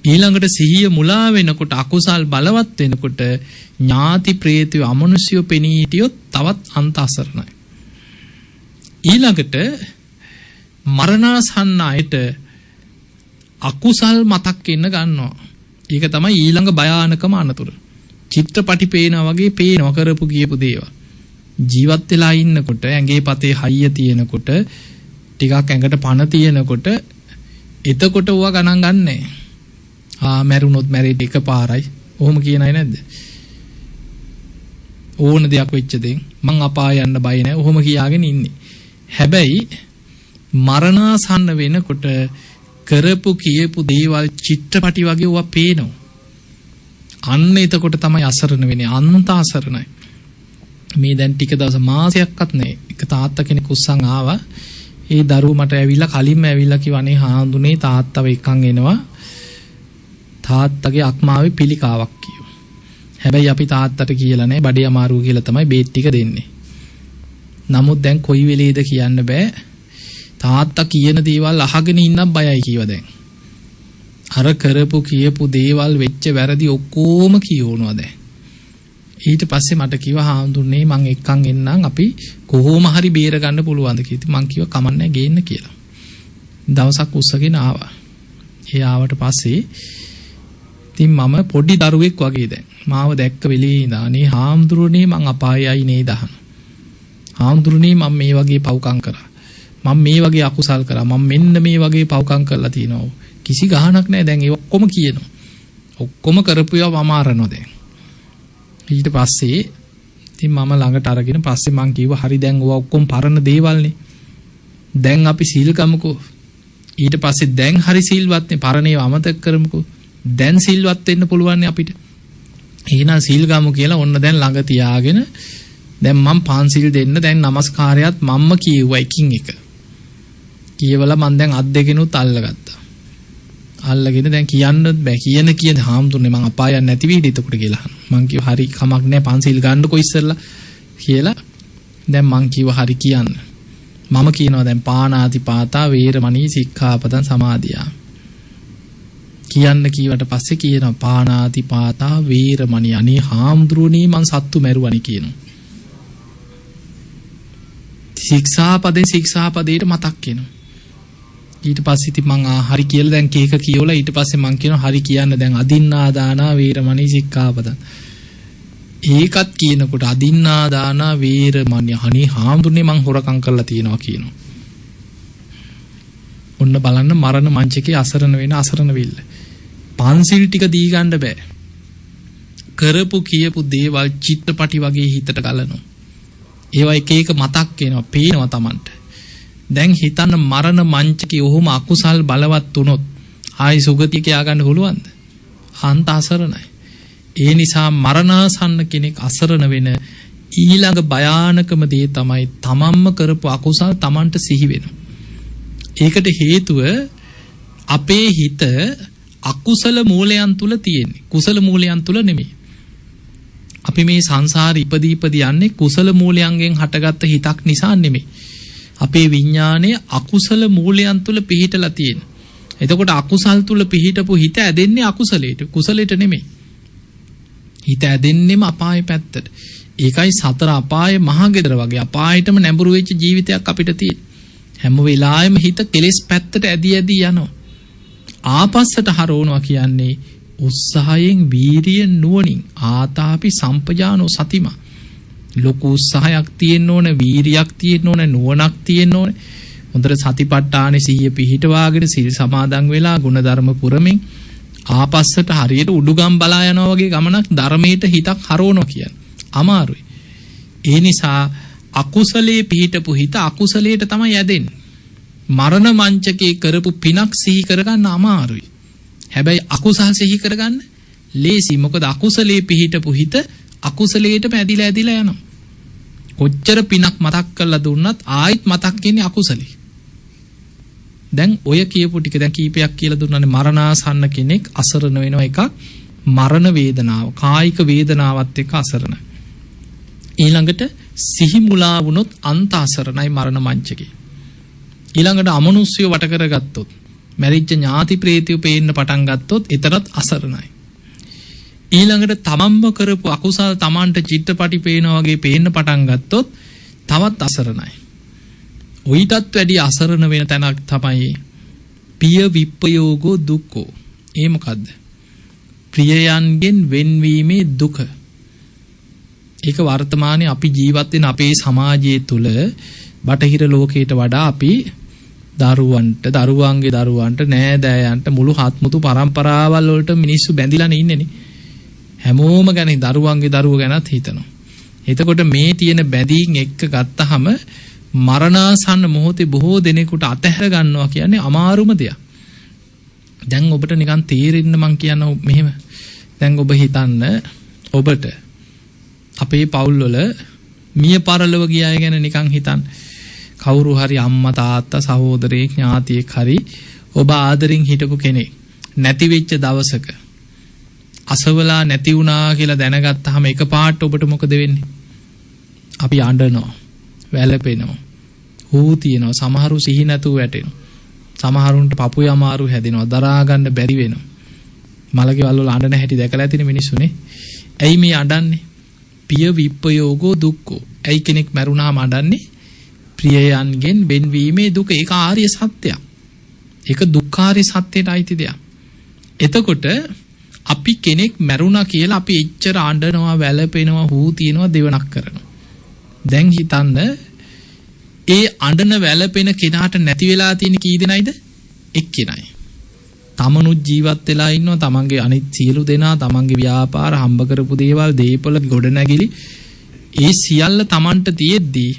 ඊළඟට සිහිය මුලා වෙනකොට අකුසල් බලවත් වෙනකොට ඥාති ප්‍රේතයෝ අමනුෂ්‍යෝ පෙනී හිටියොත් තවත් අන්ත අසරණයි. ඊළඟට මරණාසන්න අයට අකුසල් මතක් වෙන්න ගන්නවා. ඒක තමයි ඊළඟ භයානකම අනතුර. චිත්‍රපටි පේනා වගේ පේනවා කරපු කියපු දේවල්. ජීවත් වෙලා ඉන්නකොට ඇඟේ පතේ හයිය තියෙනකොට ටිකක් ඇඟට පණ තියෙනකොට එතකොට ඕවා ගණන් ගන්නෑ. මැරුණොත් මැරෙන්න එකපාරයි. ඔහොම කියන අය නැද්ද? ඕන දෙයක් වෙච්ච දෙයින් මං අපාය යන්න බය නැහැ. ඔහොම කියාගෙන ඉන්නේ. හැබැයි මරණාසන්න වෙනකොට කරපු කියපු දේවල් චිත්‍රපටි වගේ ඕවා පේනවා. අන්න එතකොට තමයි අසරණ වෙන්නේ. අන්ත අසරණයි. මේ දැන් ටික දවස් මාසයක්වත් නැහැ. එක තාත්තා කෙනෙක් උස්සන් ආවා. ඒ දරුවෝ මට ඇවිල්ලා කලින්ම ඇවිල්ලා කිව්වනේ හාඳුනේ තාත්තව එක්කන් එනවා. තාත්තගේ අක්මාවේ පිළිකාවක් කියෝ. හැබැයි අපි තාත්තට කියලා නැහැ. බඩේ අමාරුව කියලා තමයි බේත් ටික දෙන්නේ. නමුත් දැන් කොයි වෙලේද කියන්න බෑ. තාත්තා කියන දේවල් අහගෙන ඉන්න බයයි කියව දැන්. අර කරපු කියපු දේවල් වෙච්ච වැරදි ඔක්කොම කියවනවා දැන්. ඊට පස්සේ මට කිව්වා හාමුදුරනේ මං එක්කන් එන්නම් අපි කොහොම හරි බේර ගන්න පුළුවන්ද කියලා. මං කිව්වා කමන්නේ ගේන්න කියලා. දවසක් උස්සගෙන ආවා. ඒ ආවට පස්සේ ඉතින් මම පොඩි දරුවෙක් වගේ දැන් මාව දැක්ක වෙලේ ඉඳානේ හාමුදුරනේ මං අපායයි නේද අහන. හාමුදුරනේ මම මේ වගේ පව්කම් කරා. මම මේ වගේ අකුසල් කරා. මම මෙන්න මේ වගේ පව්කම් කරලා තිනවා. කිසි ගහනක් නැහැ දැන් ඒ ඔක්කොම කියනවා. ඔක්කොම කරපු ඒවා මම අරනවා දැන්. ඊට පස්සේ ඉතින් මම ළඟට අරගෙන පස්සේ මං කිව්වා හරි දැන් ඔවා ඔක්කොම පරණ දේවල්නේ. දැන් අපි සීල් ගමුකෝ. ඊට පස්සේ දැන් හරි සීල්වත්නේ පරණ ඒවා අමතක කරමුකෝ. දැන් සීල්වත් වෙන්න පුළුවන් අපිට. එහෙනම් සීල් ගමු කියලා ඔන්න දැන් ළඟ තියාගෙන දැන් මම පන්සිල් දෙන්න දැන් নমස්කාරයත් මම්ම කිව්වා එකින් එක. කියවලා මම දැන් අත් දෙකෙනුත් අල්ලගත්තා. අල්ලගෙන දැන් කියන්නත් බෑ කියන හාමුදුරනේ මං අපාය යන්නේ නැති වෙයිද එතකොට කියලා අහනවා. මං කිව්වා හරි කමක් නැහැ පන්සිල් ගන්නකො ඉස්සෙල්ලා කියලා. දැන් මං කිව්වා හරි කියන්න. මම කියනවා දැන් පාණාති පාතා වේරමණී සික්ඛාපදං සමාදියා. කියන්න කීවට පස්සේ කියනවා පාණාති පාතා වේරමණී අනේ හාමුදුරනේ මං සත්තු මැරුවනේ කියනවා. ශික්ෂාපදේට මතක් වෙනවා. ඊට පස්සේ ඉතින් මං හරි කියලා දැන් කේක කියවලා ඊට පස්සේ මං කියනවා හරි කියන්න දැන් අදින්නා දානා වේරමණී සික්ඛාපදං. ඒකත් කියනකොට අදින්නා දානා වේරමණී අනේ හාමුදුරනේ මං හොරකම් කරලා තියෙනවා කියනවා. ඔන්න බලන්න මරණ මංචකේ අසරණ වෙන අසරණ වෙilla. පන්සිල් ටික දී ගන්න බෑ. කරපු කියපු දේවල් චිත්‍රපටි වගේ හිතට ගලනවා. ඒවා එක එක මතක් වෙනවා, පේනවා Tamanට. දැන් හිතන්න මරණ මංචකේ ඔහොම අකුසල් බලවත් වුණොත් ආයි සුගතිය කියා ගන්න පුළුවන්ද? අන්ත අසරණයි. ඒ නිසා මරණාසන්න කෙනෙක් අසරණ වෙන ඊළඟ භයානකම දේ තමයි තමන්ම කරපු අකුසල් Tamanට සිහි වෙනවා. ඒකට හේතුව අපේ හිත අකුසල මූලයන් තුල තියෙන්නේ. කුසල මූලයන් තුල නෙමෙයි. අපි මේ සංසාරේ ඉපදී යන්නේ කුසල මූලයන්ගෙන් හටගත්ත හිතක් නිසා නෙමෙයි. අපේ විඥානයේ අකුසල මූලයන් තුල පිහිටලා තියෙන. එතකොට අකුසල් තුල පිහිටපු හිත ඇදෙන්නේ අකුසලයට, කුසලයට නෙමෙයි. හිත ඇදෙන්නෙම අපාය පැත්තට. ඒකයි සතර අපාය මහා ගෙදර වගේ අපායටම නැඹුරු වෙච්ච ජීවිතයක් අපිට තියෙන. හැම වෙලාවෙම හිත කෙලෙස් පැත්තට ඇදී යනවා. ආපස්සට හරවනවා කියන්නේ උත්සාහයෙන් වීරියෙන් නුවණින් ආතාපි සම්පජානෝ සතිමා. ලොකු උත්සාහයක් තියෙන්න ඕන, වීරියක් තියෙන්න ඕන, නුවණක් තියෙන්න ඕන. හොඳට සතිපට්ඨානෙ සිහිය පිහිටවාගෙන සිල් සමාදන් වෙලා ගුණධර්ම පුරමින් ආපස්සට හරියට උඩුගම් බලා යනවා වගේ ගමනක් ධර්මයට හිතක් හරවනවා කියන්නේ අමාරුයි. ඒ නිසා අකුසලයේ පිහිටපු හිත අකුසලයට තමයි යදෙන්නේ. මරණ මංචකේ කරපු පිනක් සිහි කරගන්න අමාරුයි. හැබැයි අකුසල් සිහි කරගන්න ලේසි. මොකද අකුසලයේ පිහිටපු හිත අකුසලයටම ඇදිලා යනවා. කොච්චර පිනක් මතක් කරලා දුන්නත් ආයිත් මතක් වෙන්නේ අකුසලේ. දැන් ඔය කියපු ටික දැන් කීපයක් කියලා දුන්නානේ. මරණාසන්න කෙනෙක් අසරණ වෙනවා එකක්. මරණ වේදනාව, කායික වේදනාවත් එක්ක අසරණ. ඊළඟට සිහි මුලා වුණොත් අන්ත අසරණයි මරණ මංචකේ. ඊළඟට අමනුෂ්‍යව වට කරගත්තොත්, මැරිච්ච ඥාති ප්‍රේතයෝ පේන්න පටන් ගත්තොත් එතරම් අසරණයි. ඊළඟට තමන්ම කරපු අකුසල් තමන්ට චිත්‍රපටි පේනා වගේ පේන්න පටන් ගත්තොත් තවත් අසරණයි. ඔයිටත් වැඩි අසරණ වෙන තැනක් තමයි පිය විප්පයෝගෝ දුක්ඛෝ. ඒ මොකද්ද? ප්‍රියයන්ගෙන් වෙන්වීමේ දුක. ඒක වර්තමානයේ අපි ජීවත් වෙන අපේ සමාජයේ තුල බටහිර ලෝකයට වඩා අපි දරුවන්ට, දරුවන්ගේ දරුවන්ට, නෑදෑයන්ට මුළු හත්මුතු පරම්පරාවල් වලට මිනිස්සු බැඳිලානේ ඉන්නේනේ. හැමෝම ගැන දරුවන්ගේ දරුවෝ ගැනත් හිතනවා. එතකොට මේ තියෙන බැඳීම් එක්ක ගත්තහම මරණාසන්න මොහොතේ බොහෝ දෙනෙකුට අතහැර ගන්නවා කියන්නේ අමාරුම දෙයක්. දැන් ඔබට නිකන් තේරෙන්න මං කියනවා මෙහෙම. දැන් ඔබ හිතන්න ඔබට අපේ පවුල් වල මිය පරලොව ගිය අය ගැන නිකන් හිතන්න. කවුරු හරි අම්මා තාත්තා සහෝදරයෙක් ඥාතියෙක් හරි ඔබ ආදරෙන් හිටපු කෙනෙක් නැති වෙච්ච දවසක අසවලා නැති වුණා කියලා දැනගත්තාම එකපාරට ඔබට මොකද වෙන්නේ? අපි අඬනවා, වැළපෙනවා, හූ තියනවා, සමහරු සිහි නැතුව වැටෙනවා. සමහරුන්ට පපුවේ අමාරු හැදෙනවා, දරා ගන්න බැරි වෙනවා. මලකෙවල් වල අඬන හැටි දැකලා ඇතිනේ මිනිස්සුනේ. ඇයි මේ අඬන්නේ? පිය විප්පයෝගෝ දුක්ඛෝ. ඇයි කෙනෙක් මැරුණාම අඬන්නේ? ප්‍රියයන්ගෙන් වෙන්වීමේ දුක. ඒක ආර්ය සත්‍යයක්. ඒක දුක්ඛාරය සත්‍යයට අයිති දෙයක්. එතකොට අපි කෙනෙක් මැරුණා කියලා අපි එච්චර අඬනවා, වැළපෙනවා, හූ තියනවා, දෙවනක් කරනවා. දැන් හිතන්න ඒ අඬන වැළපෙන කෙනාට නැති වෙලා තියෙන කී දෙනයිද? එක්කෙනයි. තමනුත් ජීවත් වෙලා ඉන්නවා, තමන්ගේ අනිත් සියලු දෙනා, තමන්ගේ ව්‍යාපාර, හම්බ කරපු දේවල්, දීපල, ගොඩනැගිලි, ඒ සියල්ල තමන්ට තියෙද්දී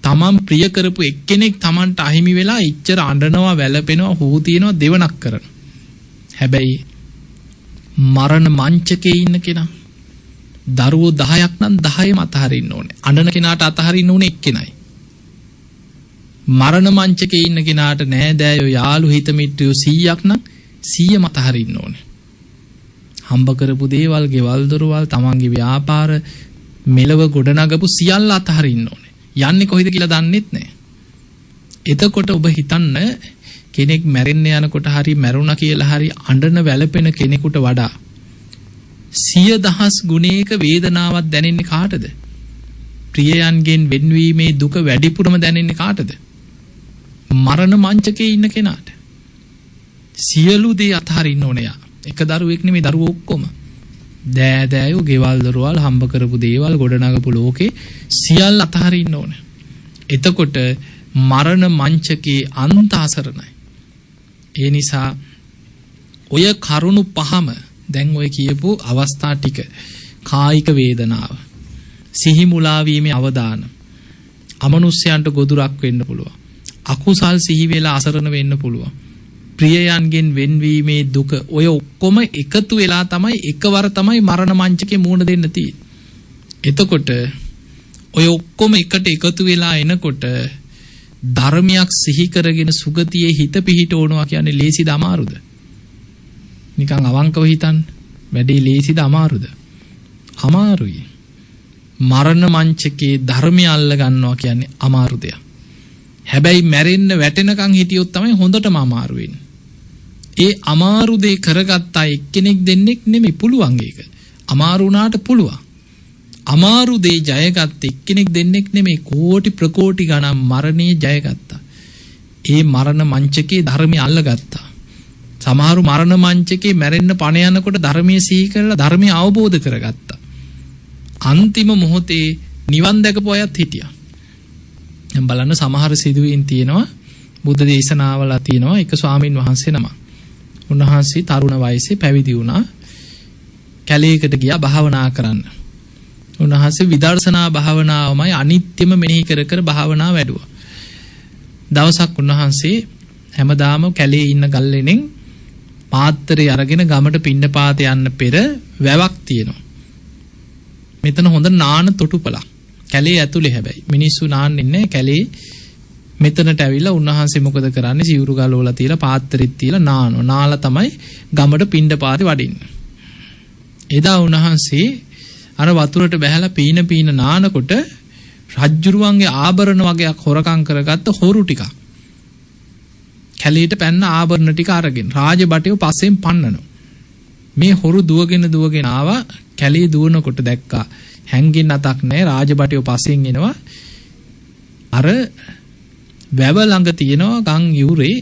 තමන් ප්‍රිය කරපු එක්කෙනෙක් තමන්ට අහිමි වෙලා ඉච්චර අඬනවා, වැළපෙනවා, හූ තියනවා, දෙවනක් කරනවා. හැබැයි මරණ මංචකේ ඉන්න කෙනා දරුවෝ 10ක් නම් 10ම අතහරින්න ඕනේ. අඬන කෙනාට අතහරින්න ඕනේ එක්කෙනයි. මරණ මංචකේ ඉන්න කෙනාට නෑදෑයෝ, යාළු, හිත මිත්‍රයෝ 100ක් නම් 100ම අතහරින්න ඕනේ. හම්බ කරපු දේවල්, ගෙවල් දොරවල්, තමන්ගේ ව්‍යාපාර, මෙලව ගොඩනගපු සියල්ල අතහරින්න ඕනේ. යන්නේ කොහෙද කියලා දන්නෙත් නෑ. එතකොට ඔබ හිතන්න කෙනෙක් මැරෙන්න යනකොට හරි මැරුණා කියලා හරි අඬන වැළපෙන කෙනෙකුට වඩා 100,000 ගුණයක වේදනාවක් දැනෙන්නේ කාටද? ප්‍රියයන්ගෙන් වෙන්වීමේ දුක වැඩිපුරම දැනෙන්නේ කාටද? මරණ මංචකේ ඉන්න කෙනාට. සියලු දේ අතහරින්න ඕනේ යා. එක දරුවෙක් නෙමෙයි, දරුවෝ ඔක්කොම. දෑදෑයෝ, ගෙවල් දොරවල්, හම්බ කරපු දේවල්, ගොඩනගපු ලෝකේ සියල්ල අතහරින්න ඕනේ. එතකොට මරණ මංචකේ අන්ත අසරණයි. ඒ නිසා ඔය කරුණු පහම දැන් ඔය කියපු අවස්ථා ටික, කායික වේදනාව, සිහි මුලා වීමේ අවදාන, අමනුෂ්‍යයන්ට ගොදුරක් වෙන්න පුළුවන්, අකුසල් සිහි වෙලා අසරණ වෙන්න පුළුවන්, ප්‍රියයන්ගෙන් වෙන්වීමේ දුක, ඔය ඔක්කොම එකතු වෙලා තමයි එකවර තමයි මරණ මංචකේ මූණ දෙන්න තියෙන්නේ. එතකොට ඔය ඔක්කොම එකට එකතු වෙලා එනකොට ධර්මයක් සිහි කරගෙන සුගතියේ හිත පිහිටවනවා කියන්නේ ලේසිද අමාරුද? නිකන් අවංකව හිතන්න. වැඩේ ලේසිද අමාරුද? අමාරුයි. මරණ මංචකේ ධර්මය අල්ල ගන්නවා කියන්නේ අමාරු දෙයක්. හැබැයි මැරෙන්න වැටෙනකන් හිටියොත් තමයි හොඳටම අමාරු වෙන්නේ. ඒ අමාරු දේ කරගත්තා එක්කෙනෙක් දෙන්නෙක් නෙමෙයි, පුළුවන් ඒක. අමාරු වුණාට පුළුවන්. අමාරු දේ ජයගත් එක්කෙනෙක් දෙන්නෙක් නෙමෙයි කෝටි ප්‍රකෝටි ගණන් මරණය ජයගත්තා. ඒ මරණ මංචකේ ධර්මය අල්ලගත්තා. සමහරු මරණ මංචකේ මැරෙන්න පණ යනකොට ධර්මයේ සිහි කරලා ධර්මය අවබෝධ කරගත්තා. අන්තිම මොහොතේ නිවන් දැකපු අයත් හිටියා. දැන් බලන්න සමහර සිදුවීම් තියෙනවා බුද්ධ දේශනාවල තියෙනවා එක ස්වාමින් වහන්සේ නම. උන්වහන්සේ තරුණ වයසේ පැවිදි වුණා. කැලේකට ගියා භාවනා කරන්න. උන්වහන්සේ විදර්ශනා භාවනාවමයි අනිත්‍යම මෙනෙහි කර කර භාවනා වැඩුවා. දවසක් උන්වහන්සේ හැමදාම කැලේ ඉන්න ගල්ලෙනෙන් පාත්‍රය අරගෙන ගමට පින්නපාත යන්න පෙර වැවක් තියෙනවා. මෙතන හොඳ නාන තොටුපලක්. කැලේ ඇතුලේ හැබැයි මිනිස්සු නාන්නේ නැහැ කැලේ. මෙතනට ඇවිල්ලා උන්වහන්සේ මොකද කරන්නේ? සිවුරු ගලවලා තියලා පාත්‍රෙත් තියලා නානවා. නාලා තමයි ගමට පින්නපාතේ වඩින්නේ. එදා උන්වහන්සේ අර වතුරට බැහැලා පීන නානකොට රජ්ජුරුවන්ගේ ආභරණ වගේක් හොරකම් කරගත්ත හොරු ටිකක් කැලේට පැන්න ආභරණ ටික අරගෙන රාජබටයෝ පස්සෙන් පන්නනවා. මේ හොරු දුවගෙන ආවා. කැලේ දුවනකොට දැක්කා හැංගෙන්න අතක් නැහැ. රාජබටයෝ පස්සෙන් එනවා. අර වැව ළඟ තියෙනවා ගම් යුරේ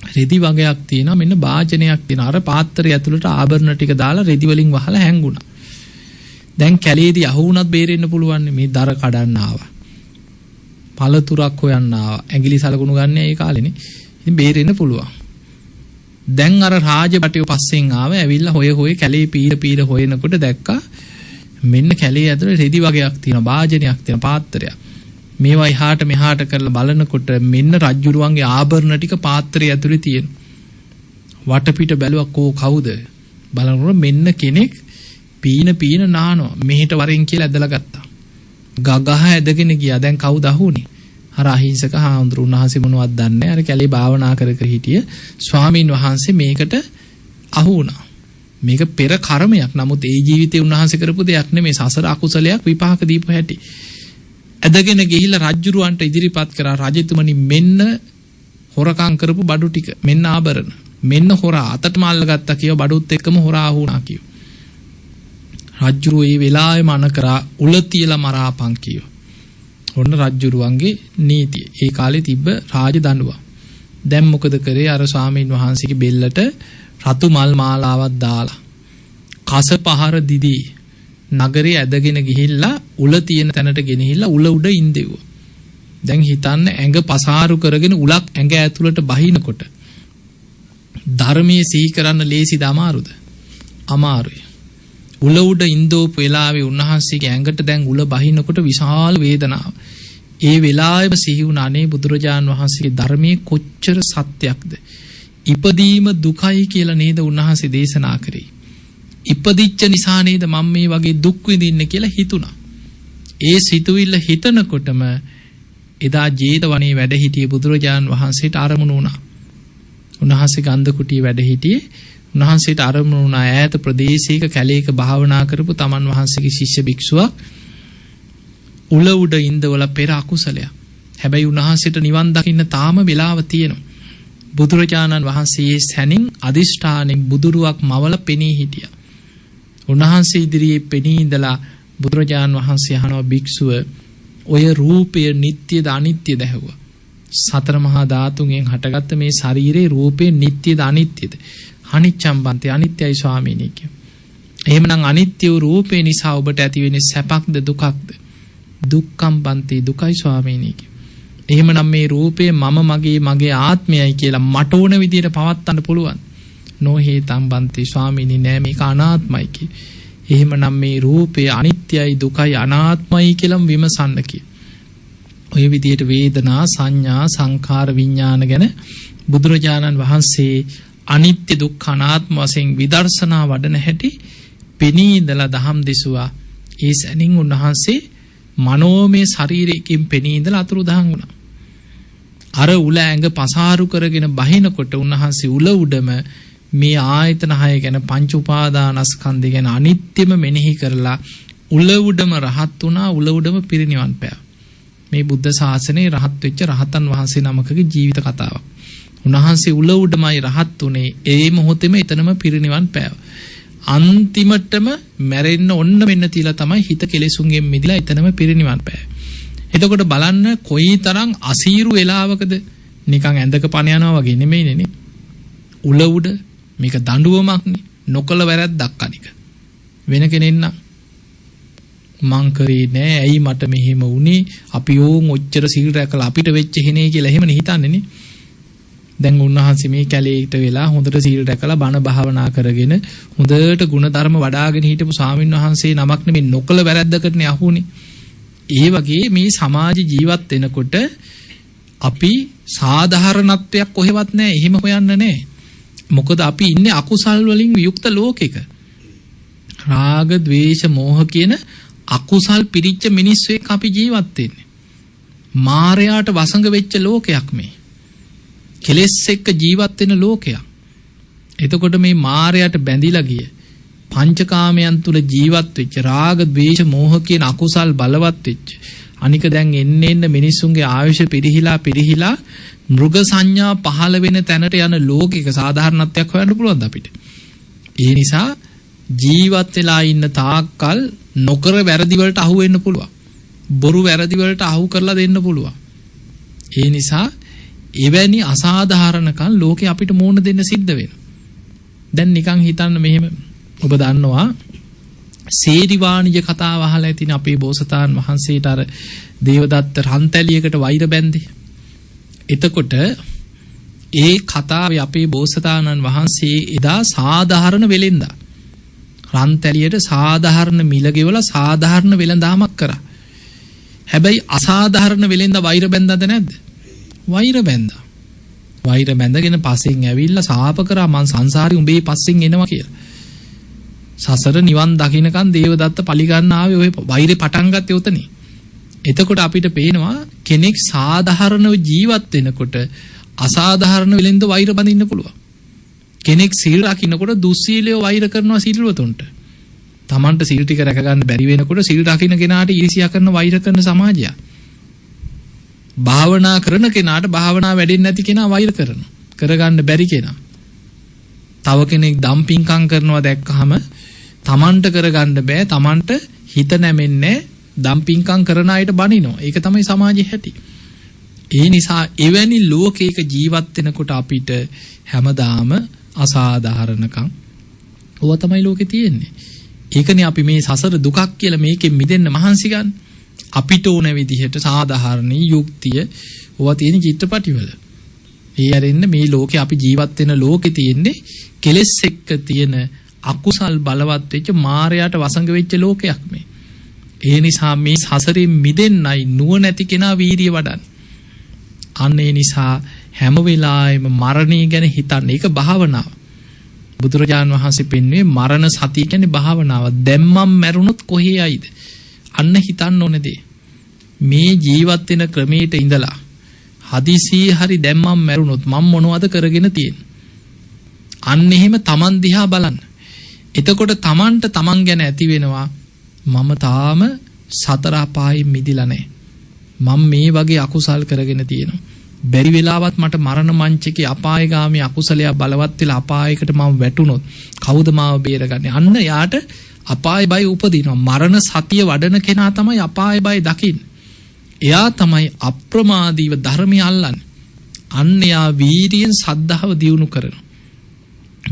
රෙදි වගයක් තියෙනවා. මෙන්න වාජනයක් තියෙනවා. අර පාත්‍රය ඇතුළට ආභරණ ටික දාලා රෙදි වලින් වහලා හැංගුණා. දැන් කැලේදී අහු වුණත් බේරෙන්න පුළුවන්. මේ දර කඩන්න ආවා. පළතුරක් හොයන්න ආවා. ඇඟිලි සලකුණු ගන්න ඒ කාලේනේ. ඉතින් බේරෙන්න පුළුවන්. දැන් අර රාජබටයෝ පස්සෙන් ආව. ඇවිල්ලා හොය කැලේ පීර හොයනකොට දැක්කා මෙන්න කැලේ ඇතුළේ රෙදි වගයක් තියෙනවා. වාජනයක් තියෙනවා. පාත්‍රයක්. මේවා එහාට මෙහාට කරලා බලනකොට මෙන්න රජ්ජුරුවන්ගේ ආභරණ ටික පාත්‍රය ඇතුලේ තියෙනවා. වටපිට බැලුවා කවුද? බලනකොට මෙන්න කෙනෙක් පීන නානවා. මෙහෙට වරෙන් කියලා ඇදලා ගත්තා. ගගහ ඇදගෙන ගියා. දැන් කවුද අහුනේ? අර අහිංසක හාමුදුරුවෝ. උන්වහන්සේ මොනවද දන්නේ? අර කැලේ භාවනා කර හිටිය ස්වාමීන් වහන්සේ මේකට අහු වුණා. මේක පෙර කර්මයක්. නමුත් ඒ ජීවිතේ උන්වහන්සේ කරපු දෙයක් නෙමෙයි. සසර අකුසලයක් විපාක දීපු හැටි. ඇදගෙන ගිහිල්ලා රජ්ජුරුවන්ට ඉදිරිපත් කරා. රජතුමනි මෙන්න හොරකම් කරපු බඩු ටික. මෙන්න ආභරණ. මෙන්න හොරා අතටම අල්ලගත්තා කියව බඩුත් එක්කම හොරා ආහුණා කියව. රජ්ජුරුවෝ ඒ වෙලාවෙම අන කරා උල තියලා මරාපන් කියව. ඔන්න රජ්ජුරුවන්ගේ නීතිය. ඒ කාලේ තිබ්බ රාජ දඬුවම්. දැන් මොකද කරේ? අර ස්වාමීන් වහන්සේගේ බෙල්ලට රතු මල් මාලාවක් දාලා කස පහර දිදී නගරේ ඇදගෙන ගිහිල්ලා උල තියෙන තැනට ගෙනහිල්ලා උල උඩ ඉඳෙව්වා. දැන් හිතන්න ඇඟ පසාරු කරගෙන උලක් ඇඟ ඇතුළට බහිනකොට ධර්මයේ සිහි කරන්න ලේසිද අමාරුද? අමාරුයි. උල උඩ ඉඳෝපු වෙලාවේ උන්වහන්සේගේ ඇඟට දැන් උල බහිනකොට විශාල වේදනාවක්. ඒ වෙලාවෙම සිහි වුණ අනේ බුදුරජාන් වහන්සේගේ ධර්මයේ කොච්චර සත්‍යයක්ද? ඉපදීම දුකයි කියලා නේද උන්වහන්සේ දේශනා කරේ. ඉපදිච්ච නිසා නේද මම මේ වගේ දුක් විඳින්නේ කියලා හිතුණා. ඒ සිතුවිල්ල හිතනකොටම එදා ජේතවනේ වැඩ සිටිය බුදුරජාන් වහන්සේට අරමුණු වුණා. උන්වහන්සේ ගන්ධ කුටියේ වැඩ සිටියේ. උන්වහන්සේට අරමුණු වුණා ඈත ප්‍රදේශයක කැලේක භාවනා කරපු තමන් වහන්සේගේ ශිෂ්‍ය භික්ෂුවක් උල උඩ ඉඳවල පෙර අකුසලයක්. හැබැයි උන්වහන්සේට නිවන් දකින්න තාම වෙලාව තියෙනවා. බුදුරජාණන් වහන්සේ සැනින් අදිෂ්ඨානෙන් බුදුරුවක් මවල පෙනී හිටියා. උන්වහන්සේ ඉදිරියේ පෙනී ඉඳලා බුදුරජාණන් වහන්සේ අහනවා භික්ෂුව ඔය රූපය නිට්ටයද අනිත්‍යද ඇහුවා. සතර මහා ධාතුන්ගෙන් හටගත්ත මේ ශරීරයේ රූපය නිට්ටයද අනිත්‍යද? අනිච්චම් බන්ති අනිත්‍යයි ස්වාමීනි කිය. එහෙමනම් අනිත්‍ය වූ රූපේ නිසා ඔබට ඇති වෙන්නේ සැපක්ද දුකක්ද? දුක්ඛම් බන්ති දුකයි ස්වාමීනි කිය. එහෙමනම් මේ රූපය මම මගේ ආත්මයයි කියලා මට ඕන විදියට පවත්වන්න පුළුවන්. නොහේතම් බන්ති ස්වාමීනි නෑ මේක අනාත්මයි කිය. එහෙමනම් මේ රූපය අනිත්‍යයි දුකයි අනාත්මයි කියලා විමසන්න කිය. ඔය විදියට වේදනා සංඥා සංඛාර විඥාන ගැන බුදුරජාණන් වහන්සේ අනිත්‍ය දුක්ඛ අනාත්ම වශයෙන් විදර්ශනා වඩන හැටි පෙනී ඉඳලා දහම් දෙසුවා. ඒ සැනින් උන්වහන්සේ මනෝමය ශරීරයකින් පෙනී ඉඳලා අතුරුදහන් වුණා. අර උල ඇඟ පසාරු කරගෙන බහිනකොට උන්වහන්සේ උල උඩම මේ ආයතන 6 ගැන පංච උපාදානස්කන්ධය ගැන අනිත්‍යම මෙනෙහි කරලා උල උඩම රහත් වුණා. උල උඩම පිරිනිවන් පෑවා. මේ බුද්ධ ශාසනයේ රහත් වෙච්ච රහතන් වහන්සේ නමකගේ ජීවිත කතාවක්. උන්වහන්සේ උල උඩමයි රහත් උනේ. ඒ මොහොතේම එතනම පිරිනිවන් පෑවා. අන්තිමටම මැරෙන්න ඔන්න මෙන්න තියලා තමයි හිත කෙලෙසුන්ගෙන් මිදලා එතනම පිරිනිවන් පෑ. එතකොට බලන්න කොයිතරම් අසීරු වෙලාවකද නිකන් ඇඳක පණ යනවා වගේ නෙමෙයිනේ නේ. උල උඩ මේක දඬුවමක්නේ. නොකල වැරද්දක් අනික. වෙන කෙනෙක් නම් මං කරේ නෑ ඇයි මට මෙහෙම වුනේ අපි ඕන් ඔච්චර සීල් රැකලා අපිට වෙච්ච හිනේ කියලා එහෙමනේ හිතන්නේ නේ. දැන් උන්වහන්සේ මේ කැලේට වෙලා හොඳට සීල් රැකලා බණ භාවනා කරගෙන හොඳට ගුණධර්ම වඩාගෙන හිටපු ස්වාමීන් වහන්සේ නමක් නෙමෙයි නොකල වැරද්දකටනේ අහුනේ. ඒ වගේ මේ සමාජ ජීවත් වෙනකොට අපි සාධාරණත්වයක් කොහෙවත් නැහැ. එහෙම හොයන්න නැහැ. මොකද අපි ඉන්නේ අකුසල් වලින් යුක්ත ලෝකෙක. රාග, ద్వේෂ, මෝහ කියන අකුසල් පිරිච්ච මිනිස්සු එක්ක අපි ජීවත් වෙන්නේ. මායයට වසඟ වෙච්ච ලෝකයක් මේ. කෙලෙස් එක්ක ජීවත් වෙන ලෝකයක්. එතකොට මේ මායයට බැඳිලා ගිය පංචකාමයන් තුල ජීවත් වෙච්ච රාග, ద్వේෂ, මෝහ කියන අකුසල් බලවත් වෙච්ච අනික දැන් එන්න මිනිස්සුන්ගේ ආයුෂ පිරිහිලා මෘග සංඥා පහළ වෙන තැනට යන ලෝකයක සාධාරණත්වයක් හොයන්න පුළුවන්ද අපිට? ඒ නිසා ජීවත් වෙලා ඉන්න තාක්කල් නොකර වැරදි වලට අහු වෙන්න පුළුවන්. බොරු වැරදි වලට අහු කරලා දෙන්න පුළුවන්. ඒ නිසා එවැනි අසාධාරණකම් ලෝකේ අපිට මෝන දෙන්න සිද්ධ වෙනවා. දැන් නිකන් හිතන්න මෙහෙම ඔබ දන්නවා සේරි වාණිජ කතාව අහලා ඇතිනේ අපේ බෝසතාණන් වහන්සේට අර දේවදත්ත රන්තැලියකට වෛර බැන්දේ. එතකොට ඒ කතාවේ අපේ බෝසතාණන් වහන්සේ එදා සාධාරණ වෙලෙන්දා රන්තැලියට සාධාරණ මිල ගෙවලා සාධාරණ වෙළඳාමක් කරා. හැබැයි අසාධාරණ වෙලෙන්දා වෛර බැන්දාද නැද්ද? වෛර බැන්දා. වෛර බැඳගෙන පස්සෙන් ඇවිල්ලා සාප කරා මං සංසාරේ උඹේ පස්සෙන් එනවා කියලා. සසර නිවන් දකින්නකන් දේවදත්ත පලිගන්න ආවේ ඔය වෛරේ පටන් ගත්තේ උතනේ. එතකොට අපිට පේනවා කෙනෙක් සාධාරණව ජීවත් වෙනකොට අසාධාරණ වෙලෙන්ද වෛර බඳින්න පුළුවන්. කෙනෙක් සීල් රකින්නකොට දුස්සීලව වෛර කරනවා සීලවතුන්ට. Tamanට සීල් ටික රැක ගන්න බැරි වෙනකොට සීල් රකින්න කෙනාට ඊර්ෂ්‍යා කරන වෛර කරන සමාජයක්. භාවනා කරන කෙනාට භාවනා වැඩෙන්නේ නැති කෙනා වෛර කරනවා. කරගන්න බැරි කෙනා. තව කෙනෙක් ඩම්පින්කම් කරනවා දැක්කහම Tamanට කරගන්න බෑ. Tamanට හිත නැමෙන්නේ ඩම්පින්කම් කරන අයට බනිනවා. ඒක තමයි සමාජයේ හැටි. ඒ නිසා එවැනි ලෝකයක ජීවත් වෙනකොට අපිට හැමදාම අසාධාරණකම් ඕවා තමයි ලෝකේ තියෙන්නේ. ඒකනේ අපි මේ සසර දුකක් කියලා මේකෙන් මිදෙන්න මහන්සි ගන්න. අපිට ඕන විදිහට සාධාරණ යුක්තිය ඕවා තියෙන චිත්‍රපටිවල. ඒ ඇරෙන්න මේ ලෝකේ අපි ජීවත් වෙන ලෝකේ තියෙන්නේ කෙලෙස් එක්ක තියෙන අකුසල් බලවත් වෙච්ච මායයට වසඟ වෙච්ච ලෝකයක් මේ. ඒ නිසා මේ සසරෙන් මිදෙන්නයි නුවණැති කෙනා වීරිය වඩන්නේ. අන්න ඒ නිසා හැම වෙලාවෙම මරණය ගැන හිතන්න. ඒක භාවනාව. බුදුරජාන් වහන්සේ පෙන්වුවේ මරණ සතිය කියන්නේ භාවනාව. දැන් මම මැරුණොත් කොහේ යයිද? අන්න හිතන්න ඕනේ දේ. මේ ජීවත් වෙන ක්‍රමයට ඉඳලා හදිසියේ හරි දැන් මම මැරුණොත් මම මොනවද කරගෙන තියෙන්නේ? අන්න එහෙම Taman දිහා බලන්න. එතකොට Tamanට Taman ගැන ඇති වෙනවා මම තාම සතර අපායෙන් මිදිලා නැහැ. මම මේ වගේ අකුසල් කරගෙන තියෙනවා. බැරි වෙලාවත් මට මරණ මංචකේ අපායගාමී අකුසලයක් බලවත් වෙලා අපායකට මම වැටුනොත් කවුද මාව බේරගන්නේ? අන්න යාට අපාය බය උපදිනවා. මරණ සතිය වඩන කෙනා තමයි අපාය බය දකින්නේ. එයා තමයි අප්‍රමාදීව ධර්මය අල්ලන්නේ. අන්න යා වීරියෙන් සද්ධාව දියුණු කරනවා.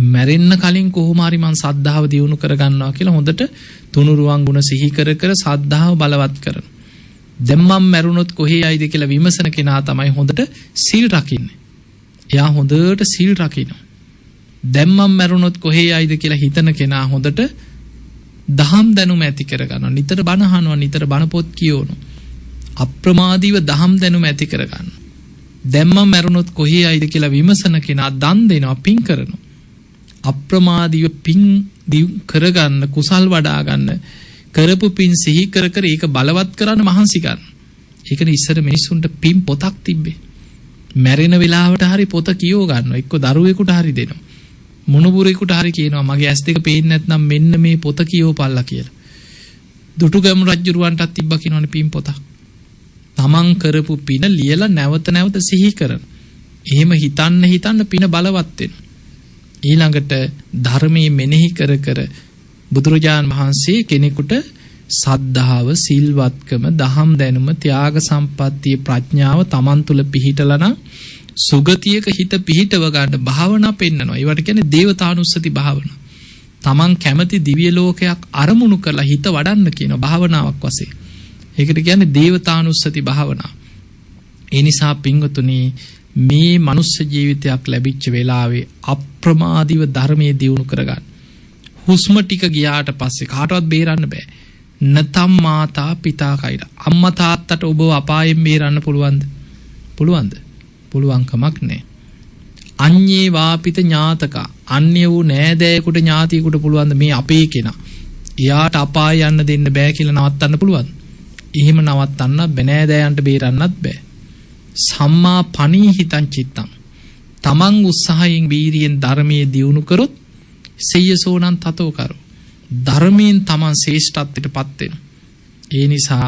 මැරෙන්න කලින් කොහොම හරි මං සද්ධාව දියුණු කරගන්නවා කියලා හොඳට තුනුරුවන් ගුණ සිහි කර කර සද්ධාව බලවත් කරනවා. දැන් මම මැරුණොත් කොහේ යයිද කියලා විමසන කෙනා තමයි හොඳට සීල් රකින්නේ. එයා හොඳට සීල් රකිනවා. දැන් මම මැරුණොත් කොහේ යයිද කියලා හිතන කෙනා හොඳට දහම් දැනුම ඇති කරගන්නවා. නිතර බණ අහනවා, නිතර බණ පොත් කියවනවා. අප්‍රමාදීව දහම් දැනුම ඇති කරගන්නවා. දැන් මම මැරුණොත් කොහේ යයිද කියලා විමසන කෙනා දන් දෙනවා, පින් කරනවා. අප්‍රමාදීව පින් කරගන්න, කුසල් වඩා ගන්න, කරපු පින් සිහි කර කර ඒක බලවත් කරන්න මහන්සි ගන්න. ඒකනේ ඉස්සර මිනිස්සුන්ට පින් පොතක් තිබ්බේ. මැරෙන වෙලාවට හරි පොත කියව ගන්නවා. එක්ක දරුවෙකුට හරි දෙනවා. මොනුබුරෙකුට හරි කියනවා මගේ ඇස් දෙක පේන්නේ නැත්නම් මෙන්න මේ පොත කියවපල්ලා කියලා. දුටුගැමුණු රජුරවන්ටත් තිබ්බා කියනවනේ පින් පොතක්. තමන් කරපු පින ලියලා නැවත නැවත සිහි කරන. එහෙම හිතන්න පින බලවත් වෙනවා. ඊළඟට ධර්මයේ මෙනෙහි කර කර බුදුරජාණන් වහන්සේ කෙනෙකුට සද්ධාව, සිල්වත්කම, දහම් දැනුම, ත්‍යාග සම්පත්තිය, ප්‍රඥාව තමන් තුළ පිහිටලා නම් සුගතියක හිත පිහිටව ගන්න භාවනා පෙන්නනවා. ඒවට කියන්නේ දේවතානුස්සති භාවනා. තමන් කැමති දිව්‍ය ලෝකයක් අරමුණු කරලා හිත වඩන්න කියන භාවනාවක් වශයෙන්. ඒකට කියන්නේ දේවතානුස්සති භාවනාව. ඒ නිසා පින්වතුනි මේ මනුස්ස ජීවිතයක් ලැබිච්ච වෙලාවේ අප්‍රමාදීව ධර්මයේ දියුණු කරගන්න. හුස්ම ටික ගියාට පස්සේ කාටවත් බේරන්න බෑ. නතම් මාතා පිතා කයිද. අම්මා තාත්තට ඔබ අපායෙන් බේරන්න පුළුවන්ද? පුළුවන්ද? පුළුවන් කමක් නැහැ. අඤ්ඤේ වාපිත ඥාතක. අන්‍ය වූ නෑදෑයෙකුට ඥාතියෙකුට පුළුවන්ද මේ අපේ කෙනා? එයාට අපාය යන්න දෙන්න බෑ කියලා නවත්තන්න පුළුවන්ද? එහෙම නවත්තන්න බෑ. නෑදෑයන්ට බේරන්නත් බෑ. සම්මා පනීහිතං චිත්තං. තමන් උත්සාහයෙන් වීරියෙන් ධර්මයේ දියුණු කරොත් සෙය්‍යසෝනං තතෝ කරෝ. ධර්මයෙන් තමන් ශ්‍රේෂ්ඨත්වයට පත් වෙනවා. ඒ නිසා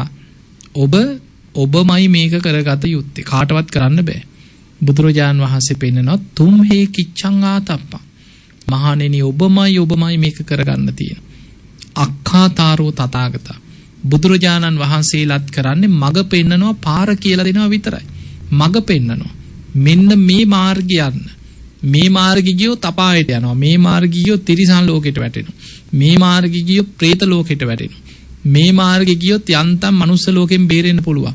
ඔබමයි මේක කරගත යුත්තේ. කාටවත් කරන්න බෑ. බුදුරජාන් වහන්සේ පෙන්නනවා තුම් හේ කිච්ඡං ආතප්පං. මහණෙනි ඔබමයි මේක කරගන්න තියෙන. අක්ඛාතාරෝ තථාගතා. බුදුරජාණන් වහන්සේලාත් කරන්නේ මඟ පෙන්නනවා, පාර කියලා දෙනවා විතරයි. මඟ පෙන්නනවා. මෙන්න මේ මාර්ගය යන්න. මේ මාර්ගය ගියොත් අපායට යනවා. මේ මාර්ගය ගියොත් තිරිසන් ලෝකෙට වැටෙනවා. මේ මාර්ගය ගියොත් പ്രേත ලෝකෙට වැටෙනවා. මේ මාර්ගය ගියොත් යන්තම් මනුස්ස ලෝකෙන් බේරෙන්න පුළුවන්.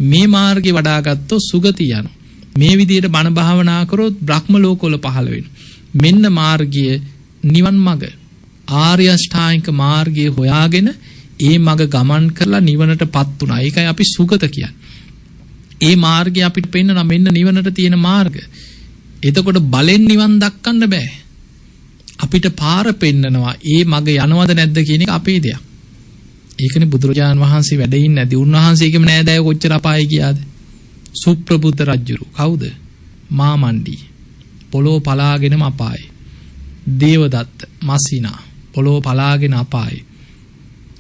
මේ මාර්ගේ වඩාගත්තොත් සුගතිය යනවා. මේ විදිහට බණ භාවනා කරොත් බ්‍රහ්ම ලෝකවල පහළ වෙනවා. මෙන්න මාර්ගය නිවන් මඟ. ආර්ය අෂ්ටාංගික මාර්ගය හොයාගෙන ඒ මඟ ගමන් කරලා නිවනටපත් උනා. ඒකයි අපි සුගත කියන්නේ. ඒ මාර්ගය අපිට පෙන්නන මෙන්න නිවනට තියෙන මාර්ග. එතකොට බලෙන් නිවන් දක්කන්න බෑ. අපිට පාර පෙන්නනවා. ඒ මඟ යනවද නැද්ද කියන එක අපේ දෙයක්. ඒකනේ බුදුරජාණන් වහන්සේ වැඩ ඉන්නේ නැති. උන්වහන්සේගේම නෑදෑයෝ කොච්චර අපායේ ගියාද? සුප්‍රබුද්ධ රජුරු. කවුද? මාමණ්ඩි. පොළොව පලාගෙනම අපායේ. දේවදත්ත, මසිනා පොළොව පලාගෙන අපායේ.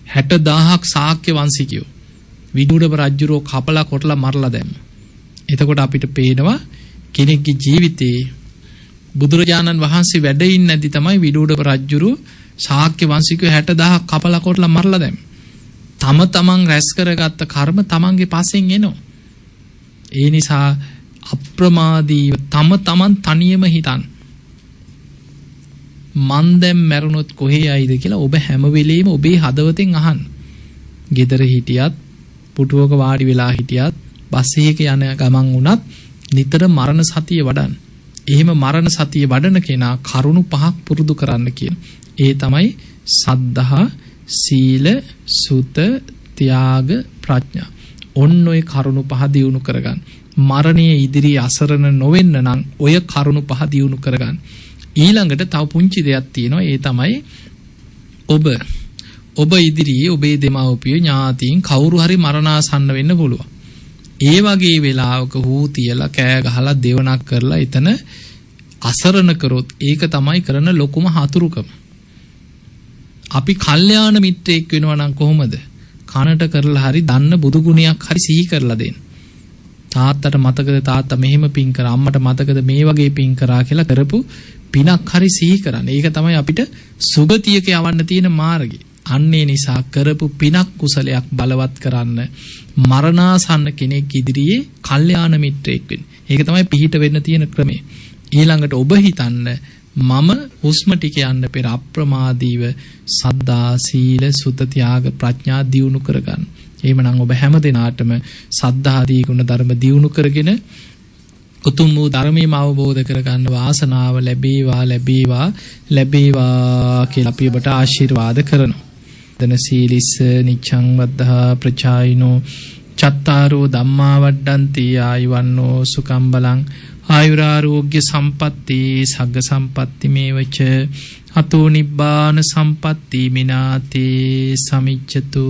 60000ක් ශාක්‍ය වංශිකයෝ විදුඩබ රජුරෝ කපලා කොටලා මරලා දැම්ම. එතකොට අපිට පේනවා කෙනෙක්ගේ ජීවිතේ බුදුරජාණන් වහන්සේ වැඩ ඉන්නේ නැති තමයි විදුඩබ රජුරෝ ශාක්‍ය වංශිකයෝ 60000ක් කපලා කොටලා මරලා දැම්ම. තමන් රැස් කරගත්ත කර්ම තමන්ගේ පස්සෙන් එනවා. ඒ නිසා අප්‍රමාදීව තමන් තනියම හිතන්න. මන් දැන් මැරුණොත් කොහේ යයිද කියලා ඔබ හැම වෙලෙම ඔබේ හදවතෙන් අහන්න. ගෙදර හිටියත්, පුටුවක වාඩි වෙලා හිටියත්, බස් එකක යන ගමන් වුණත් නිතර මරණ සතිය වඩන්න. එහෙම මරණ සතිය වඩන කෙනා කරුණු 5ක් පුරුදු කරන්න කියන. ඒ තමයි සද්ධා, සීල, සුත, ත්‍යාග, ප්‍රඥා. ඔන්න ඔය කරුණු 5 දියුණු කරගන්න. මරණයේ ඉදිරියේ අසරණ නොවෙන්න නම් ඔය කරුණු 5 දියුණු කරගන්න. ඊළඟට තව පුංචි දෙයක් තියෙනවා. ඒ තමයි ඔබ ඉදිරියේ ඔබේ දෙමව්පිය ඥාතීන් කවුරු හරි මරණාසන්න වෙන්න පුළුවන්. ඒ වගේ වෙලාවක හූ තියලා කෑ ගහලා දෙවනක් කරලා එතන අසරණ කරොත් ඒක තමයි කරන ලොකුම හතුරුකම. අපි කල්යාණ මිත්‍රයෙක් වෙනවා නම් කොහොමද? කනට කරලා හරි දන්න බුදු ගුණයක් හරි සිහි කරලා දෙන්න. තාත්තට මතකද තාත්තා මෙහෙම පින් කරා, අම්මට මතකද මේ වගේ පින් කරා කියලා කරපු පිනක් හරි සිහි කරන්න. ඒක තමයි අපිට සුගතියක යවන්න තියෙන මාර්ගය. අන්නේ නිසා කරපු පිනක් කුසලයක් බලවත් කරන්න මරණාසන්න කෙනෙක් ඉදිරියේ කල්යාණ මිත්‍රයෙක් වෙන්න. ඒක තමයි පිහිට වෙන්න තියෙන ක්‍රමය. ඊළඟට ඔබ හිතන්න මම හුස්ම ටික යන්න පෙර අප්‍රමාදීව සද්දා, සීල, සුත, ත්‍යාග, ප්‍රඥා දියුණු කරගන්න. එහෙමනම් ඔබ හැම දිනාටම සද්ධාදී ගුණ ධර්ම දියුණු කරගෙන උතුම් වූ ධර්මයම අවබෝධ කරගන්න වාසනාව ලැබේවා කියලා අපි ඔබට ආශිර්වාද කරනවා. දන සීලිස්ස නිච්ඡං වද්ධා ප්‍රචායිනෝ චත්තාරෝ ධම්මා වඩ්ඩන්ති ආයුවන්නෝ සුඛං බලං ආයුරාෝග්‍ය සම්පatti සග්ග සම්පatti මේවච අතෝ නිබ්බාන සම්පatti මිනාතේ සමිච්ඡතු.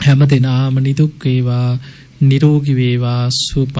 හැම දිනම නිදුක් වේවා, නිරෝගී වේවා, සුවපත්